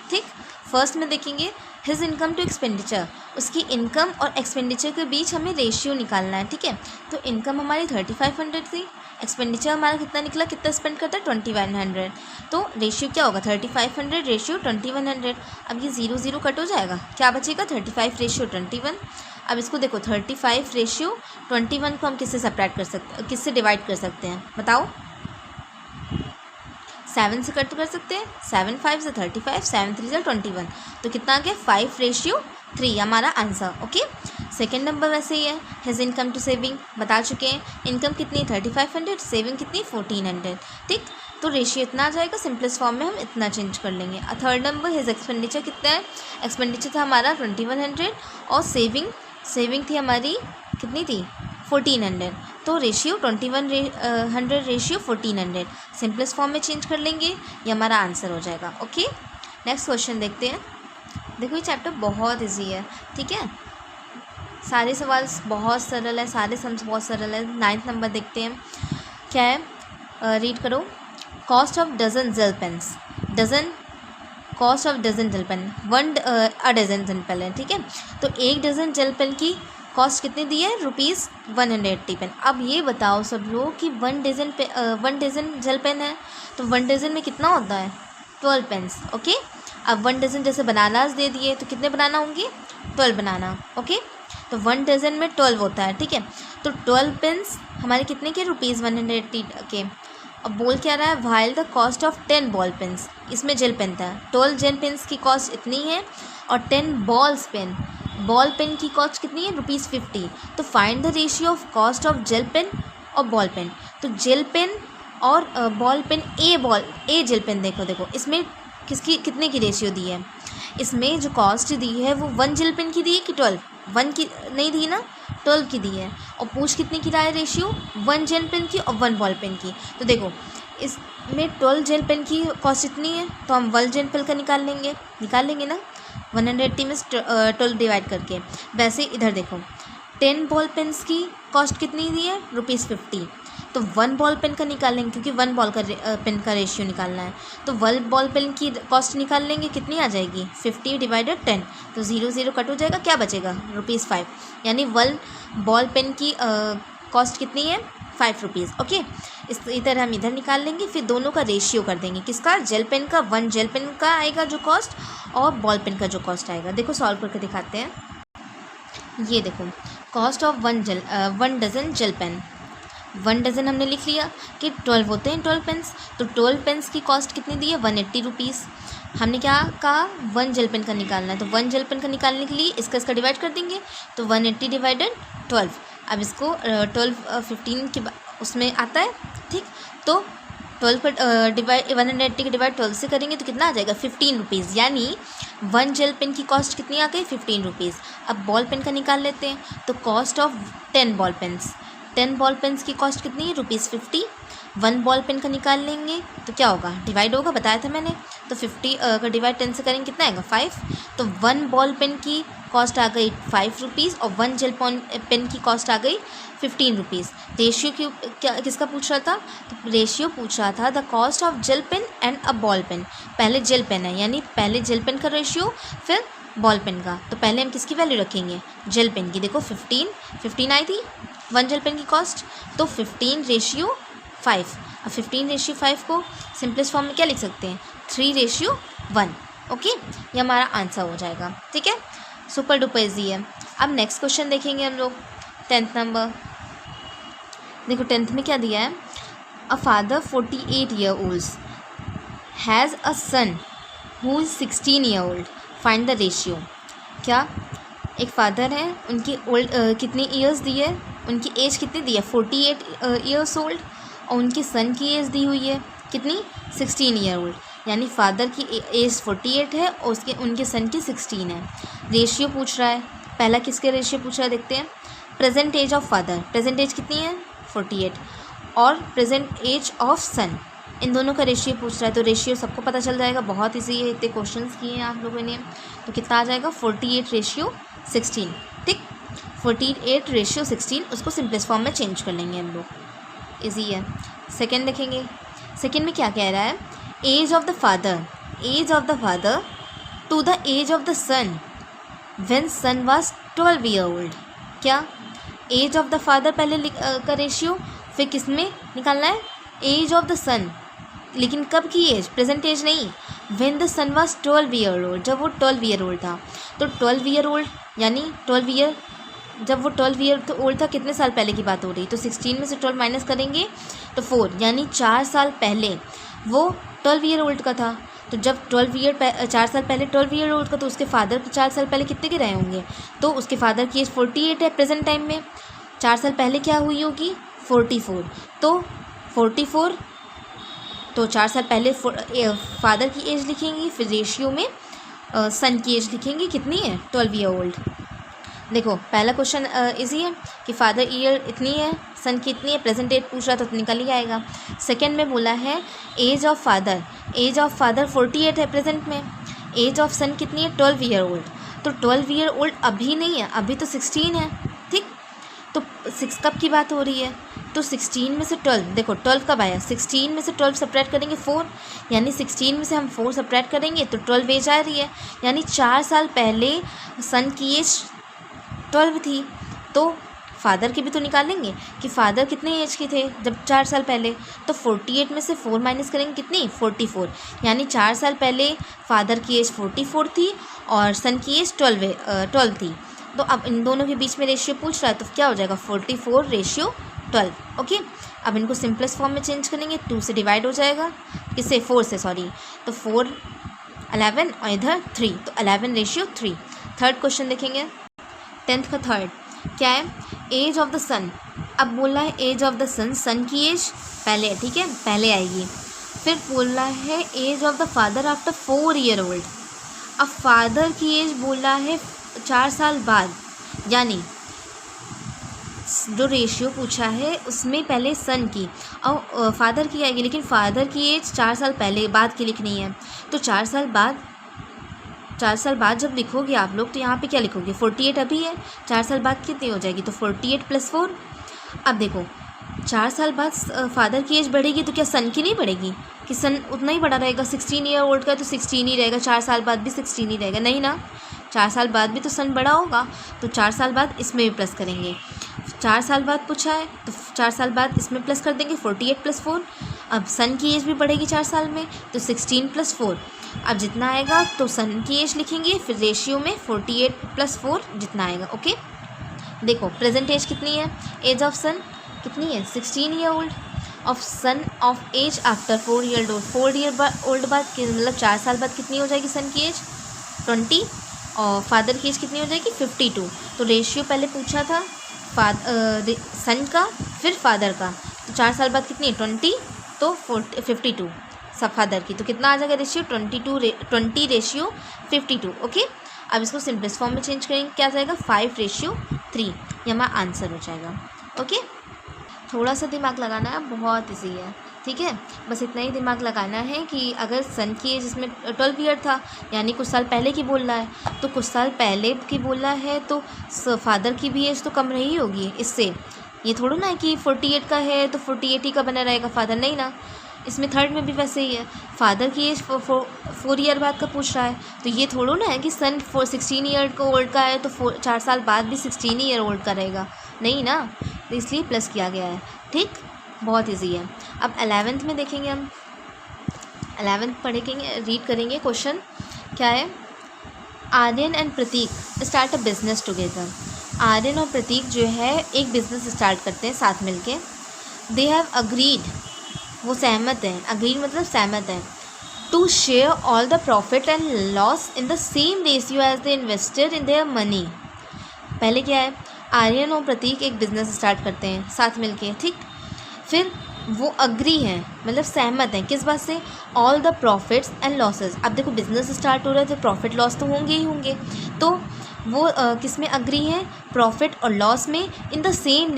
ठीक, फर्स्ट में देखेंगे हिज इनकम टू एक्सपेंडिचर, उसकी इनकम और एक्सपेंडिचर के बीच हमें रेशियो निकालना है। ठीक है, तो इनकम हमारी 3500 थी, एक्सपेंडिचर हमारा कितना निकला, कितना स्पेंड करता है 2100, तो रेशियो क्या होगा 3500 रेशियो 2100। अब ये 0 0 कट हो जाएगा, क्या बचेगा 35 रेशियो 21। अब इसको देखो 35 रेशियो 21 को हम किससे सब्ट्रैक्ट कर सकते, किससे डिवाइड कर सकते हैं बताओ, 7 से कट कर सकते हैं, 7 5 से 35, 7 3 से 21, तो कितना आ गया 5 रेशियो 3 हमारा आंसर। ओके, सेकेंड नंबर वैसे ही है, हिज इनकम टू सेविंग बता चुके हैं, इनकम कितनी 3500, सेविंग कितनी 1400। ठीक, तो रेशियो इतना आ जाएगा, सिंपलेस्ट फॉर्म में हम इतना चेंज कर लेंगे। थर्ड नंबर हिज एक्सपेंडिचर कितना है, एक्सपेंडिचर था हमारा 2100 और सेविंग थी हमारी कितनी थी 1400, तो रेशियो 2100 रेशियो 1400, सिंपलेस्ट फॉर्म में चेंज कर लेंगे, ये हमारा आंसर हो जाएगा। ओके, नेक्स्ट क्वेश्चन देखते हैं। देखो ये चैप्टर बहुत इजी है। ठीक है, सारे सवाल बहुत सरल है, सारे सम्स बहुत सरल है। 9th नंबर देखते हैं क्या है, रीड करो। Cost of dozen gel pens, dozen cost of dozen gel pen, a dozen gel pen है। ठीक है, तो एक डजन जेल पेन की कॉस्ट कितनी दी है ₹180 पेन। अब ये बताओ सब लोग कि 1 डजन जेल पेन है, तो 1 डजन में कितना होता है 12 पेन्स। ओके, अब 1 डजन जैसे बनानास दे दिए तो कितने बनाना होंगे 12 बनाना। ओके, तो 1 डजन में 12 होता है। ठीक है, तो 12 पेन्स हमारे कितने के ₹180 के। अब बोल क्या रहा है, while the cost of 10 ball pens, इसमें जेल पेन था, 12 जेल पेन्स की कॉस्ट इतनी है और 10 बॉल पेन की कॉस्ट कितनी है ₹50। तो find the ratio of cost of gel pen और बॉल पेन। तो जेल पेन और ball pen, a gel pen देखो इसमें किसकी कितने की रेशियो दी है, इसमें जो कॉस्ट दी है वो 1 जेल पेन की दी है कि 12, 1 की नहीं दी ना, 12 की दी है। और पूछ कितने की रहा है रेशियो 1 जेल पेन की और 1 बॉल पेन की। तो देखो इसमें 12 जेल पेन की कॉस्ट इतनी है, तो हम 1 जेल पेन का निकाल लेंगे ना 180 में 12 डिवाइड करके। वैसे इधर देखो 10 बॉल पेन्स की कॉस्ट कितनी दी है ₹50, तो 1 बॉल पेन का निकालेंगे क्योंकि 1 बॉल का पेन का रेशियो निकालना है, तो 1 बॉल पेन की कॉस्ट निकाल लेंगे, कितनी आ जाएगी 50 डिवाइडेड 10, तो 0 0 कट हो जाएगा, क्या बचेगा ₹5, यानी 1 बॉल पेन की कॉस्ट कितनी है ₹5। ओके, इस तरह हम इधर निकाल लेंगे, फिर दोनों का रेशियो कर देंगे, किसका जेल पेन का, 1 जेल पेन का आएगा जो कॉस्ट और बॉल पेन का जो कॉस्ट आएगा। देखो सॉल्व करके दिखाते हैं। ये देखो, cost of one dozen gel pen, 1 dozen हमने लिख लिया कि 12 होते हैं 12 पेन्स, तो 12 पेन्स की कॉस्ट कितनी दी है 180 रुपीज़। हमने क्या कहा 1 जेल पेन का निकालना है, तो 1 जेल पेन का निकालने के लिए इसका डिवाइड कर देंगे, तो 180 डिवाइडेड 12। अब इसको 15 के उसमें आता है, ठीक, तो 12 पर डिवाइड 180 के डिवाइड 12 से करेंगे तो कितना आ जाएगा 15 रुपीज़, यानी 1 जेल पेन की कॉस्ट कितनी आ गई 15 रुपीज़। अब बॉल पेन का निकाल लेते हैं, तो cost of 10 ball pens, 10 ball pens की कॉस्ट कितनी है ₹50। 1 बॉल पेन का निकाल लेंगे तो क्या होगा, डिवाइड होगा, बताया था मैंने, तो 50 अगर डिवाइड 10 से करेंगे कितना आएगा 5, तो 1 बॉल पेन की कॉस्ट आ गई 5 रुपीज़ और 1 जेल पेन की कॉस्ट आ गई 15 रुपीज़। रेशियो क्या किसका पूछ रहा था, तो रेशियो पूछ रहा था the cost of gel pen and a ball pen. पहले जेल पेन है, यानी पहले जेल पेन का रेशियो, फिर बॉल पेन का, तो पहले हम किसकी वैल्यू रखेंगे जेल पेन की। देखो 15 आई थी 1 जेल पेन की कॉस्ट, तो 15:5। अब 15:5 को सिंपलेस्ट फॉर्म में क्या लिख सकते हैं 3:1। ओके, ये हमारा आंसर हो जाएगा, ठीक है, सुपर डुपर इजी है। अब नेक्स्ट क्वेश्चन देखेंगे हम लोग 10th नंबर। देखो 10th में क्या दिया है, a father 48 year old has a son who is 16 year old, find the ratio. क्या एक फादर है, उनकी कितनी ईयर्स दी है, उनकी एज कितनी दी है 48 ईयर्स ओल्ड, और उनके सन की एज दी हुई है कितनी 16 ईयर ओल्ड, यानी फादर की एज 48 है और उनके सन की 16 है। रेशियो पूछ रहा है, पहला किसके रेशियो पूछ रहा है देखते हैं, present age of father, present age कितनी है 48, और प्रेजेंट एज ऑफ सन, इन दोनों का रेशियो पूछ रहा है, तो रेशियो सबको पता चल जाएगा, बहुत ईजी है, इतने क्वेश्चंस किए हैं आप लोगों ने, तो कितना आ जाएगा 48:16, ठीक, 48:16, उसको सिंपलेस्ट फॉर्म में चेंज कर लेंगे हम लोग, ईजी है। सेकेंड देखेंगे, सेकेंड में क्या कह रहा है, age of the father to the age of the son when son was 12 year old. क्या एज ऑफ द फादर पहले का रेशियो, फिर किस में निकालना है एज ऑफ द सन, लेकिन कब की एज, प्रेजेंट एज नहीं, when the son was 12 year old, जब वो 12 ईयर ओल्ड था, तो 12 ईयर ओल्ड यानी 12 ईयर, जब वो 12 ईयर ओल्ड था कितने साल पहले की बात हो रही, तो 16 में से 12 माइनस करेंगे तो 4, यानी 4 साल पहले वो 12 ईयर ओल्ड का था, तो जब 4 साल पहले 12 ईयर ओल्ड का, तो उसके फादर 4 साल पहले कितने के रहे होंगे, तो उसके फादर की एज 48 है प्रेजेंट टाइम में, 4 साल पहले क्या हुई होगी 44, तो 44, तो 4 साल पहले फादर की एज लिखेंगे, फिर रेशियो में सन की एज लिखेंगे कितनी है 12 ईयर ओल्ड। देखो पहला क्वेश्चन इजी है कि फादर ईयर इतनी है, सन की इतनी है, प्रेजेंट एज पूछ रहा था तो निकल ही आएगा। सेकंड में बोला है एज ऑफ फादर 48 है प्रेजेंट में, एज ऑफ सन कितनी है 12 ईयर ओल्ड, तो 12 ईयर ओल्ड अभी नहीं है, अभी तो 16 है, ठीक, तो 6 कब की बात हो रही है, तो 16 में से 12, देखो 12 कब आया, 16 में से 12 सब्ट्रैक्ट करेंगे 4, यानी 16 में से हम 4 सब्ट्रैक्ट करेंगे तो 12 एज आ रही है, यानी 4 साल पहले सन की एज 12 थी, तो फादर की भी तो निकालेंगे कि फादर कितने एज के थे जब 4 साल पहले, तो 48 में से 4 माइनस करेंगे कितनी 44, यानी 4 साल पहले फादर की एज 44 थी और सन की एज 12 थी, तो अब इन दोनों के बीच में रेशियो पूछ रहा है, तो क्या हो जाएगा 44:12। ओके, अब इनको सिंपलेस्ट फॉर्म में चेंज करेंगे, 2 से डिवाइड हो जाएगा, किससे 4 से, सॉरी, तो 4 11 और इधर 3, तो 11:3। थर्ड क्वेश्चन देखेंगे 10th का थर्ड, क्या है एज ऑफ द सन, अब बोला है एज ऑफ द सन, सन की एज पहले है, ठीक है, पहले आएगी, फिर बोला है age of the father after 4 year old, अब फादर की एज बोला है 4 साल बाद, यानी जो रेशियो पूछा है उसमें पहले सन की और फादर की आएगी, लेकिन फादर की एज 4 साल पहले बाद की लिखनी है, तो 4 साल बाद जब लिखोगे आप लोग तो यहाँ पे क्या लिखोगे 48 अभी है, 4 साल बाद कितनी हो जाएगी, तो 48 + 4। अब देखो 4 साल बाद फादर की एज बढ़ेगी तो क्या सन की नहीं बढ़ेगी, कि सन उतना ही बड़ा रहेगा, 16 ईयर ओल्ड का तो 16 ही रहेगा, 4 साल बाद भी 16 ही रहेगा, नहीं ना, 4 साल बाद भी तो सन बड़ा होगा, तो 4 साल बाद इसमें भी प्लस करेंगे, 4 साल बाद पूछा है तो 4 साल बाद इसमें प्लस कर देंगे 48 + 4। अब सन की एज भी बढ़ेगी 4 साल में, तो 16 + 4, अब जितना आएगा तो सन की एज लिखेंगे, फिर रेशियो में 48 + 4 जितना आएगा। ओके, देखो प्रेजेंट एज कितनी है, एज ऑफ सन कितनी है 16 year old, of son of age after 4 year old, 4 year old बाद मतलब 4 साल बाद कितनी हो जाएगी सन की एज 20, और फादर की एज कितनी हो जाएगी 52। तो रेशियो पहले पूछा था सन का फिर फादर का, तो 4 साल बाद कितनी है 20, तो 52 सब फादर की, तो कितना आ जाएगा रेशियो 20 रेशियो 52। ओके, अब इसको सिंपलेस्ट फॉर्म में चेंज करेंगे, क्या जाएगा 5:3, ये हमारा आंसर हो जाएगा। ओके, थोड़ा सा दिमाग लगाना है, बहुत ईजी है, ठीक है, बस इतना ही दिमाग लगाना है कि अगर सन की एज इसमें 12 ईयर था, यानी कुछ साल पहले की बोल रहा है, तो कुछ साल पहले की बोल रहा है तो फादर की भी एज तो कम रही होगी इससे, ये थोड़ा ना है कि 48 का है तो 48 ही का बना रहेगा फादर, नहीं ना, इसमें थर्ड में भी वैसे ही है, फादर की एज 4 ईयर बाद का पूछ रहा है, तो ये थोड़ा ना है कि सन 16 ईयर को ओल्ड का है तो 4 साल बाद भी 16 ईयर ओल्ड का रहेगा, नहीं ना, तो इसलिए प्लस किया गया है। ठीक, बहुत इजी है। अब 11th में देखेंगे हम, 11th पढ़ेंगे, रीड करेंगे। क्वेश्चन क्या है, Aryan and Pratik start a business together. Aryan और प्रतीक जो है एक बिजनेस स्टार्ट करते हैं साथ मिलके। दे हैव अग्रीड, वो सहमत हैं, अग्रीड मतलब सहमत हैं, to share all the profit and loss in the same ratio as they invested in their money. पहले क्या है, आर्यन और प्रतीक एक बिज़नेस स्टार्ट करते हैं साथ मिलके, ठीक, फिर वो अग्री हैं मतलब सहमत हैं किस बात से, all the profits and losses. अब देखो बिजनेस स्टार्ट हो रहा है तो प्रॉफिट लॉस तो होंगे ही होंगे, तो वो किस में अग्री हैं, प्रॉफिट और लॉस में, इन द सेम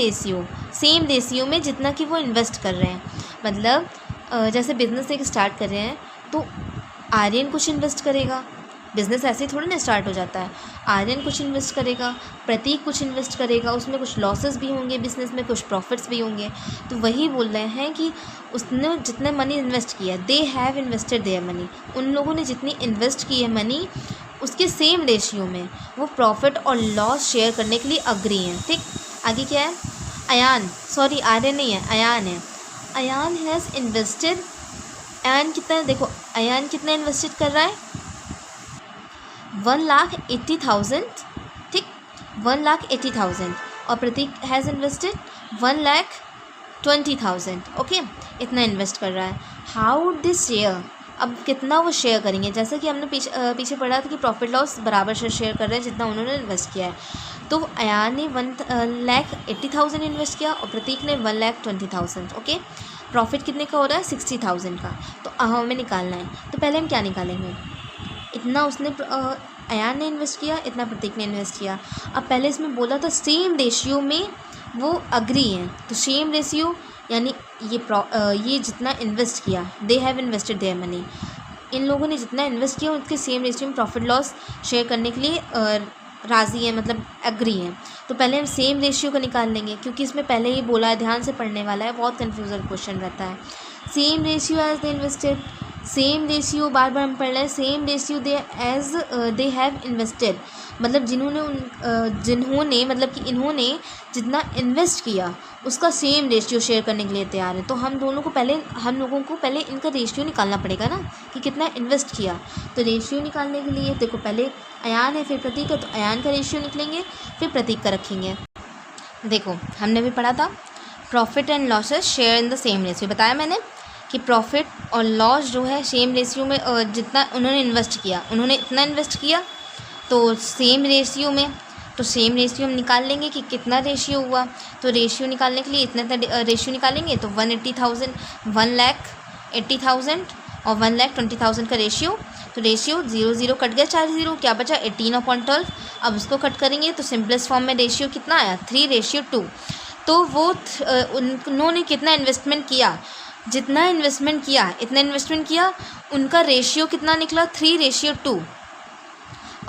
रेशियो में जितना कि वो इन्वेस्ट कर रहे हैं। मतलब जैसे बिज़नेस एक स्टार्ट कर रहे हैं तो आर्यन कुछ इन्वेस्ट करेगा, बिज़नेस ऐसे ही थोड़ी ना स्टार्ट हो जाता है, आर्यन कुछ इन्वेस्ट करेगा, प्रतीक कुछ इन्वेस्ट करेगा, उसमें कुछ लॉसेस भी होंगे बिज़नेस में, कुछ प्रॉफिट्स भी होंगे। तो वही बोल रहे हैं कि उसने जितने मनी इन्वेस्ट किया, they have invested their money, उन लोगों ने जितनी इन्वेस्ट की है मनी उसके सेम रेशियो में वो प्रॉफिट और लॉस शेयर करने के लिए अग्री हैं। ठीक, आगे क्या है, आर्यन नहीं है, अयान है। अयान हैज़ इन्वेस्टेड, अयान कितना, देखो अयान कितना इन्वेस्टेड कर रहा है 1,80,000, ठीक, 1,80,000, और प्रतीक हैज़ इन्वेस्टेड 1,20,000। ओके, इतना इन्वेस्ट कर रहा है। हाउ दिस शेयर, अब कितना वो शेयर करेंगे, जैसे कि हमने पीछे पढ़ा था कि प्रॉफिट लॉस बराबर से शेयर कर रहे हैं जितना उन्होंने इन्वेस्ट किया है। तो अयान ने 1,80,000 इन्वेस्ट किया और प्रतीक ने 1,20,000। ओके, प्रॉफिट कितने का हो रहा है 60,000 का, तो हमें निकालना है। तो पहले हम क्या निकालेंगे, इतना उसने अयान ने इन्वेस्ट किया, इतना प्रतीक ने इन्वेस्ट किया। अब पहले इसमें बोला था सेम रेशियो में वो अग्री हैं, तो सेम रेशियो यानी ये जितना इन्वेस्ट किया, they have invested their money, इन लोगों ने जितना इन्वेस्ट किया उनके सेम रेशियो में प्रॉफिट लॉस शेयर करने के लिए राज़ी हैं, मतलब एग्री हैं। तो पहले हम सेम रेशियो को निकाल लेंगे, क्योंकि इसमें पहले ही बोला है, ध्यान से पढ़ने वाला है, बहुत कन्फ्यूजन क्वेश्चन रहता है। Same ratio as they invested, same ratio बार बार हम पढ़ रहे हैं, same ratio they have invested, मतलब जिन्होंने मतलब कि इन्होंने जितना इन्वेस्ट किया उसका सेम रेशियो शेयर करने के लिए तैयार है। तो हम लोगों को पहले इनका रेशियो निकालना पड़ेगा ना कि कितना इन्वेस्ट किया। तो रेशियो निकालने के लिए देखो पहले अयान है फिर प्रतीक है, तो अयान का रेशियो निकलेंगे फिर प्रतीक का रखेंगे। देखो हमने भी पढ़ा था profit and losses share in the same ratio, बताया मैंने कि प्रॉफिट और लॉस जो है सेम रेशियो में, जितना उन्होंने इन्वेस्ट किया उन्होंने इतना इन्वेस्ट किया तो सेम रेशियो में, तो सेम रेशियो हम निकाल लेंगे कि कितना रेशियो हुआ। तो रेशियो निकालने के लिए इतना रेशियो निकालेंगे, तो 1,80,000 1,80,000 और 1,20,000 का रेशियो। तो रेशियो 0 0 कट गया, 4 0, क्या बचा 18/12। अब उसको कट करेंगे तो सिंपलेस्ट फॉर्म में रेशियो कितना आया 3:2। तो वो उन्होंने कितना इन्वेस्टमेंट किया, जितना इन्वेस्टमेंट किया इतना इन्वेस्टमेंट किया, उनका रेशियो कितना निकला 3:2।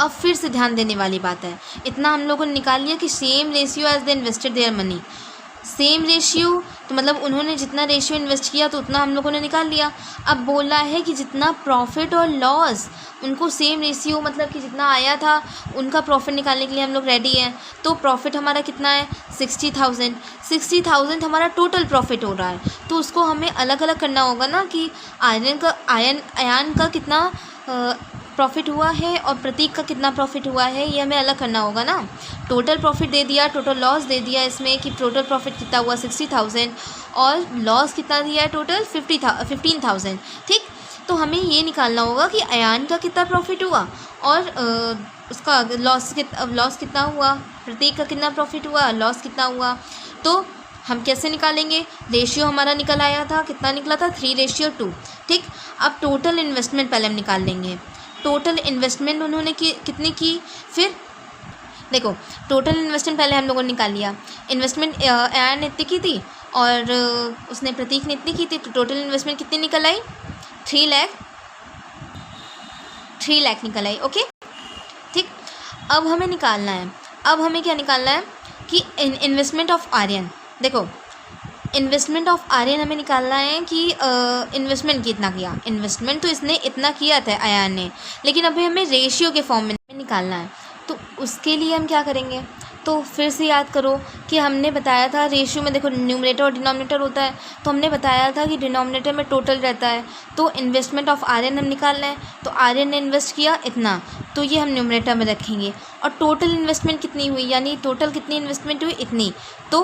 अब फिर से ध्यान देने वाली बात है, इतना हम लोगों ने निकाल लिया कि same ratio as they invested their money, same ratio तो मतलब उन्होंने जितना रेशियो इन्वेस्ट किया तो उतना हम लोगों ने निकाल लिया। अब बोला है कि जितना प्रॉफिट और लॉस उनको सेम रेशियो मतलब कि जितना आया था उनका प्रॉफिट निकालने के लिए हम लोग रेडी हैं। तो प्रॉफिट हमारा कितना है 60,000 हमारा टोटल प्रॉफिट हो रहा है। तो उसको हमें अलग अलग करना होगा ना कि अयान का कितना प्रॉफिट हुआ है और प्रतीक का कितना प्रॉफिट हुआ है ये हमें अलग करना होगा ना। टोटल प्रॉफिट दे दिया, टोटल लॉस दे दिया इसमें कि टोटल प्रॉफिट कितना हुआ 60,000 और लॉस कितना दिया है टोटल 15,000। ठीक, तो हमें ये निकालना होगा कि अयान का कितना प्रॉफिट हुआ और उसका लॉस कितना हुआ, प्रतीक का कितना प्रॉफिट हुआ, लॉस कितना हुआ। तो हम कैसे निकालेंगे, रेशियो हमारा निकल आया था, कितना निकला था 3:2। ठीक, अब टोटल इन्वेस्टमेंट पहले हम निकाल लेंगे। टोटल इन्वेस्टमेंट उन्होंने कितनी की, फिर देखो टोटल इन्वेस्टमेंट पहले हम लोगों ने निकाल लिया। इन्वेस्टमेंट अयान ने इतनी की थी और उसने प्रतीक ने इतनी की थी, तो टोटल इन्वेस्टमेंट कितनी निकल आई 3 लाख निकल आई। ओके, ठीक, अब हमें निकालना है, अब हमें क्या निकालना है कि इन्वेस्टमेंट ऑफ आर्यन। देखो इन्वेस्टमेंट ऑफ आर्यन हमें निकालना है कि इन्वेस्टमेंट कितना किया। इन्वेस्टमेंट तो इसने इतना किया था अयान ने, लेकिन अभी हमें रेशियो के फॉर्म में निकालना है। तो उसके लिए हम क्या करेंगे, तो फिर से याद करो कि हमने बताया था रेशियो में देखो न्यूमरेटर और डिनोमिनेटर होता है, तो हमने बताया था कि डिनोमिनेटर में टोटल रहता है। तो इन्वेस्टमेंट ऑफ आर्यन हम निकालना है, तो आर्यन ने इन्वेस्ट किया इतना, तो ये हम न्यूमरेटर में रखेंगे। और टोटल इन्वेस्टमेंट कितनी हुई, यानी टोटल कितनी इन्वेस्टमेंट हुई इतनी, तो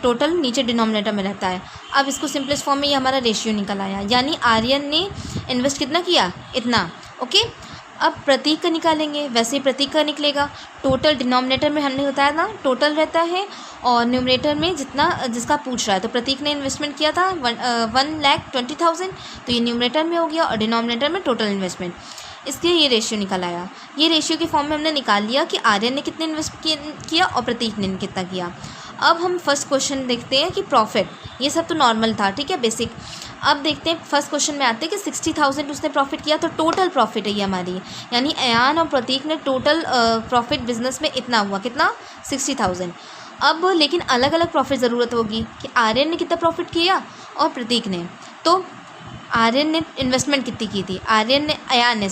टोटल नीचे डिनोमिनेटर में रहता है। अब इसको सिंपलेस्ट फॉर्म में ये हमारा रेशियो निकल आया, यानी आर्यन ने इन्वेस्ट कितना किया इतना। ओके, अब प्रतीक का निकालेंगे, वैसे ही प्रतीक का निकलेगा। टोटल डिनोमिनेटर में हमने बताया था टोटल रहता है और न्यूमरेटर में जिसका पूछ रहा है। तो प्रतीक ने इन्वेस्टमेंट किया था 1,20,000, तो ये न्यूमरेटर में हो गया और डिनोमिनेटर में टोटल इन्वेस्टमेंट। इसके ये रेशियो निकल आया। ये रेशियो के फॉर्म में हमने निकाल लिया कि आर्यन ने कितने इन्वेस्ट किया और प्रतीक ने कितना किया। अब हम फर्स्ट क्वेश्चन देखते हैं कि प्रॉफिट, ये सब तो नॉर्मल था, ठीक है, बेसिक। अब देखते हैं फर्स्ट क्वेश्चन में आते हैं कि 60,000 उसने प्रॉफिट किया, तो टोटल प्रॉफिट है ये हमारी, यानी अयान और प्रतीक ने टोटल प्रॉफिट बिजनेस में इतना हुआ, कितना 60,000। अब लेकिन अलग अलग प्रॉफिट ज़रूरत होगी कि आर्यन ने कितना प्रॉफिट किया और प्रतीक ने। तो आर्यन ने इन्वेस्टमेंट कितनी की थी, आर्यन ने अयान है,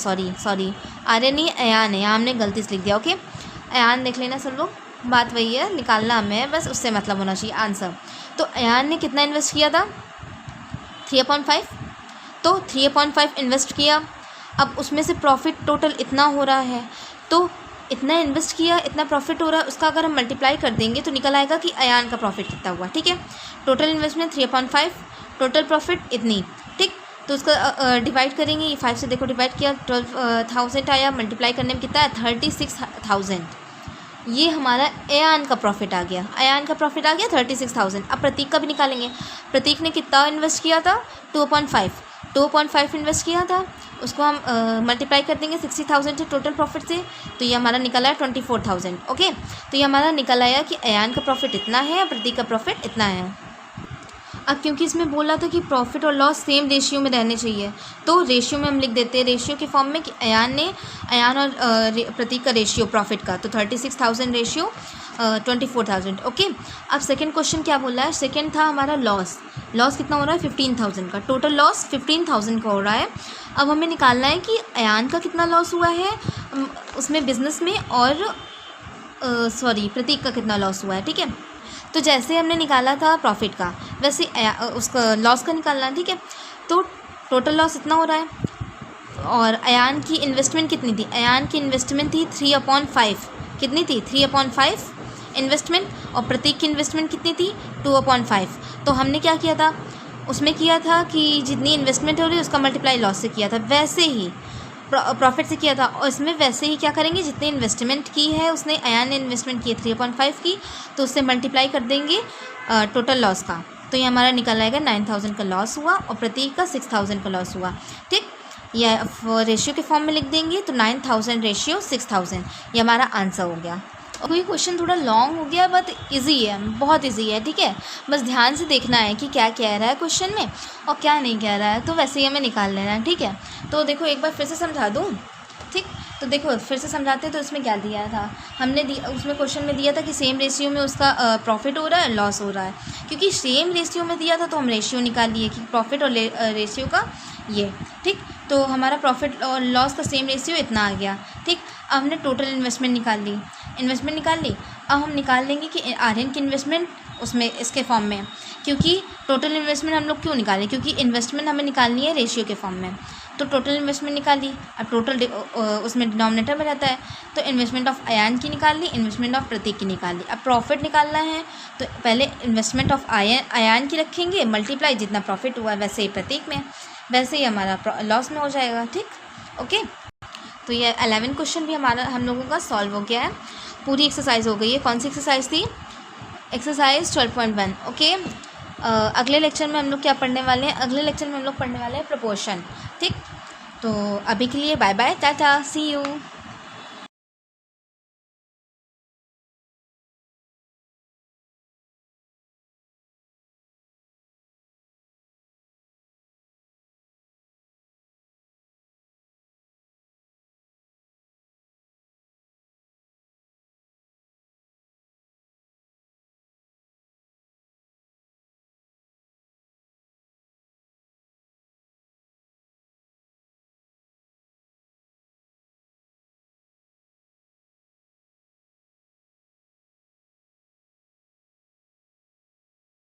यहाँ हमने गलती से लिख दिया। ओके, अयान देख लेना सब लोग, बात वही है, निकालना हमें बस उससे मतलब होना चाहिए आंसर। तो अयान ने कितना इन्वेस्ट किया था 3/5, तो 3/5 इन्वेस्ट किया। अब उसमें से प्रॉफिट टोटल इतना हो रहा है, तो इतना इन्वेस्ट किया इतना प्रॉफिट हो रहा है, उसका अगर हम मल्टीप्लाई कर देंगे तो निकल आएगा कि अयान का प्रॉफिट कितना हुआ। ठीक है, टोटल इन्वेस्टमेंट 3/5, टोटल प्रॉफिट इतनी। ठीक, तो उसका डिवाइड करेंगे, ये 5 से देखो डिवाइड किया 12,000 आया, मल्टीप्लाई करने में कितना है 36,000। ये हमारा अयान का प्रॉफिट आ गया, अयान का प्रॉफिट आ गया 36,000। अब प्रतीक का भी निकालेंगे। प्रतीक ने कितना इन्वेस्ट किया था 2.5 इन्वेस्ट किया था, उसको हम मल्टीप्लाई कर देंगे 60,000 से टोटल प्रॉफिट से, तो ये हमारा निकल आया 24,000। ओके, तो ये हमारा निकल आया कि अयान का प्रॉफिट इतना है और प्रतीक का प्रॉफिट इतना है। अब क्योंकि इसमें बोला था कि प्रॉफिट और लॉस सेम रेशियो में रहने चाहिए, तो रेशियो में हम लिख देते हैं रेशियो के फॉर्म में कि अयान और प्रतीक का रेशियो प्रॉफिट का, तो 36,000 रेशियो 24,000। ओके, अब सेकंड क्वेश्चन क्या बोला है, सेकंड था हमारा लॉस कितना हो रहा है 15,000 का, टोटल लॉस 15,000 का हो रहा है। अब हमें निकालना है कि अयान का कितना लॉस हुआ है उसमें बिजनेस में, और प्रतीक का कितना लॉस हुआ है। ठीक है, तो जैसे हमने निकाला था प्रॉफिट का, वैसे उसका लॉस का निकालना है। ठीक है, तो टोटल लॉस इतना हो रहा है और अयान की इन्वेस्टमेंट कितनी थी, अयान की इन्वेस्टमेंट थी 3/5, कितनी थी 3/5 इन्वेस्टमेंट, और प्रतीक की इन्वेस्टमेंट कितनी थी 2/5। तो हमने क्या किया था, उसमें किया था कि जितनी इन्वेस्टमेंट हो रही है उसका मल्टीप्लाई लॉस से किया था, वैसे ही प्रॉफिट से किया था, और इसमें वैसे ही क्या करेंगे, जितनी इन्वेस्टमेंट की है उसने अयान ने इन्वेस्टमेंट की है 3/5 की, तो उससे मल्टीप्लाई कर देंगे टोटल लॉस का, तो ये हमारा निकल आएगा 9,000 का लॉस हुआ और प्रतीक का 6,000 का लॉस हुआ। ठीक, ये रेशियो के फॉर्म में लिख देंगे, तो 9,000 रेशियो 6,000, ये हमारा आंसर हो गया। और ये क्वेश्चन थोड़ा लॉन्ग हो गया, बट इजी है, बहुत इजी है। ठीक है, बस ध्यान से देखना है कि क्या कह रहा है क्वेश्चन में और क्या नहीं कह रहा है, तो वैसे ही हमें निकाल लेना है। ठीक है, तो देखो एक बार फिर से समझा दूँ। ठीक, तो देखो फिर से समझाते, तो इसमें क्या दिया था हमने, उसमें क्वेश्चन में दिया था कि सेम रेशियो में उसका प्रॉफिट हो रहा है लॉस हो रहा है। क्योंकि सेम रेशियो में दिया था तो हम रेशियो निकाल लिए कि प्रॉफिट और रेशियो का ये। ठीक, तो हमारा प्रॉफिट और लॉस का सेम रेशियो इतना आ गया। ठीक, अब हमने टोटल इन्वेस्टमेंट निकाल ली, अब हम निकाल लेंगे कि आर्यन की इन्वेस्टमेंट उसमें इसके फॉर्म में, क्योंकि टोटल इन्वेस्टमेंट हम लोग क्यों निकालें, क्योंकि इन्वेस्टमेंट हमें निकालनी है रेशियो के फॉर्म में। तो टोटल इन्वेस्टमेंट निकाली। अब टोटल उसमें डिनोमिनेटर में रहता है, तो इन्वेस्टमेंट ऑफ अयान की निकाल ली, इन्वेस्टमेंट ऑफ प्रतीक की निकाल ली। अब प्रॉफिट निकालना है तो पहले इन्वेस्टमेंट ऑफ अयान की रखेंगे, मल्टीप्लाई जितना प्रॉफिट हुआ वैसे ही प्रतीक में, वैसे ही हमारा लॉस में हो जाएगा। ठीक, ओके। तो ये 11 क्वेश्चन भी हम लोगों का सॉल्व हो गया है, पूरी एक्सरसाइज हो गई है। कौन सी एक्सरसाइज थी? एक्सरसाइज 12.1। ओके, अगले लेक्चर में हम लोग क्या पढ़ने वाले हैं? अगले लेक्चर में हम लोग पढ़ने वाले हैं प्रोपोर्शन। ठीक, तो अभी के लिए bye bye, tata, see you.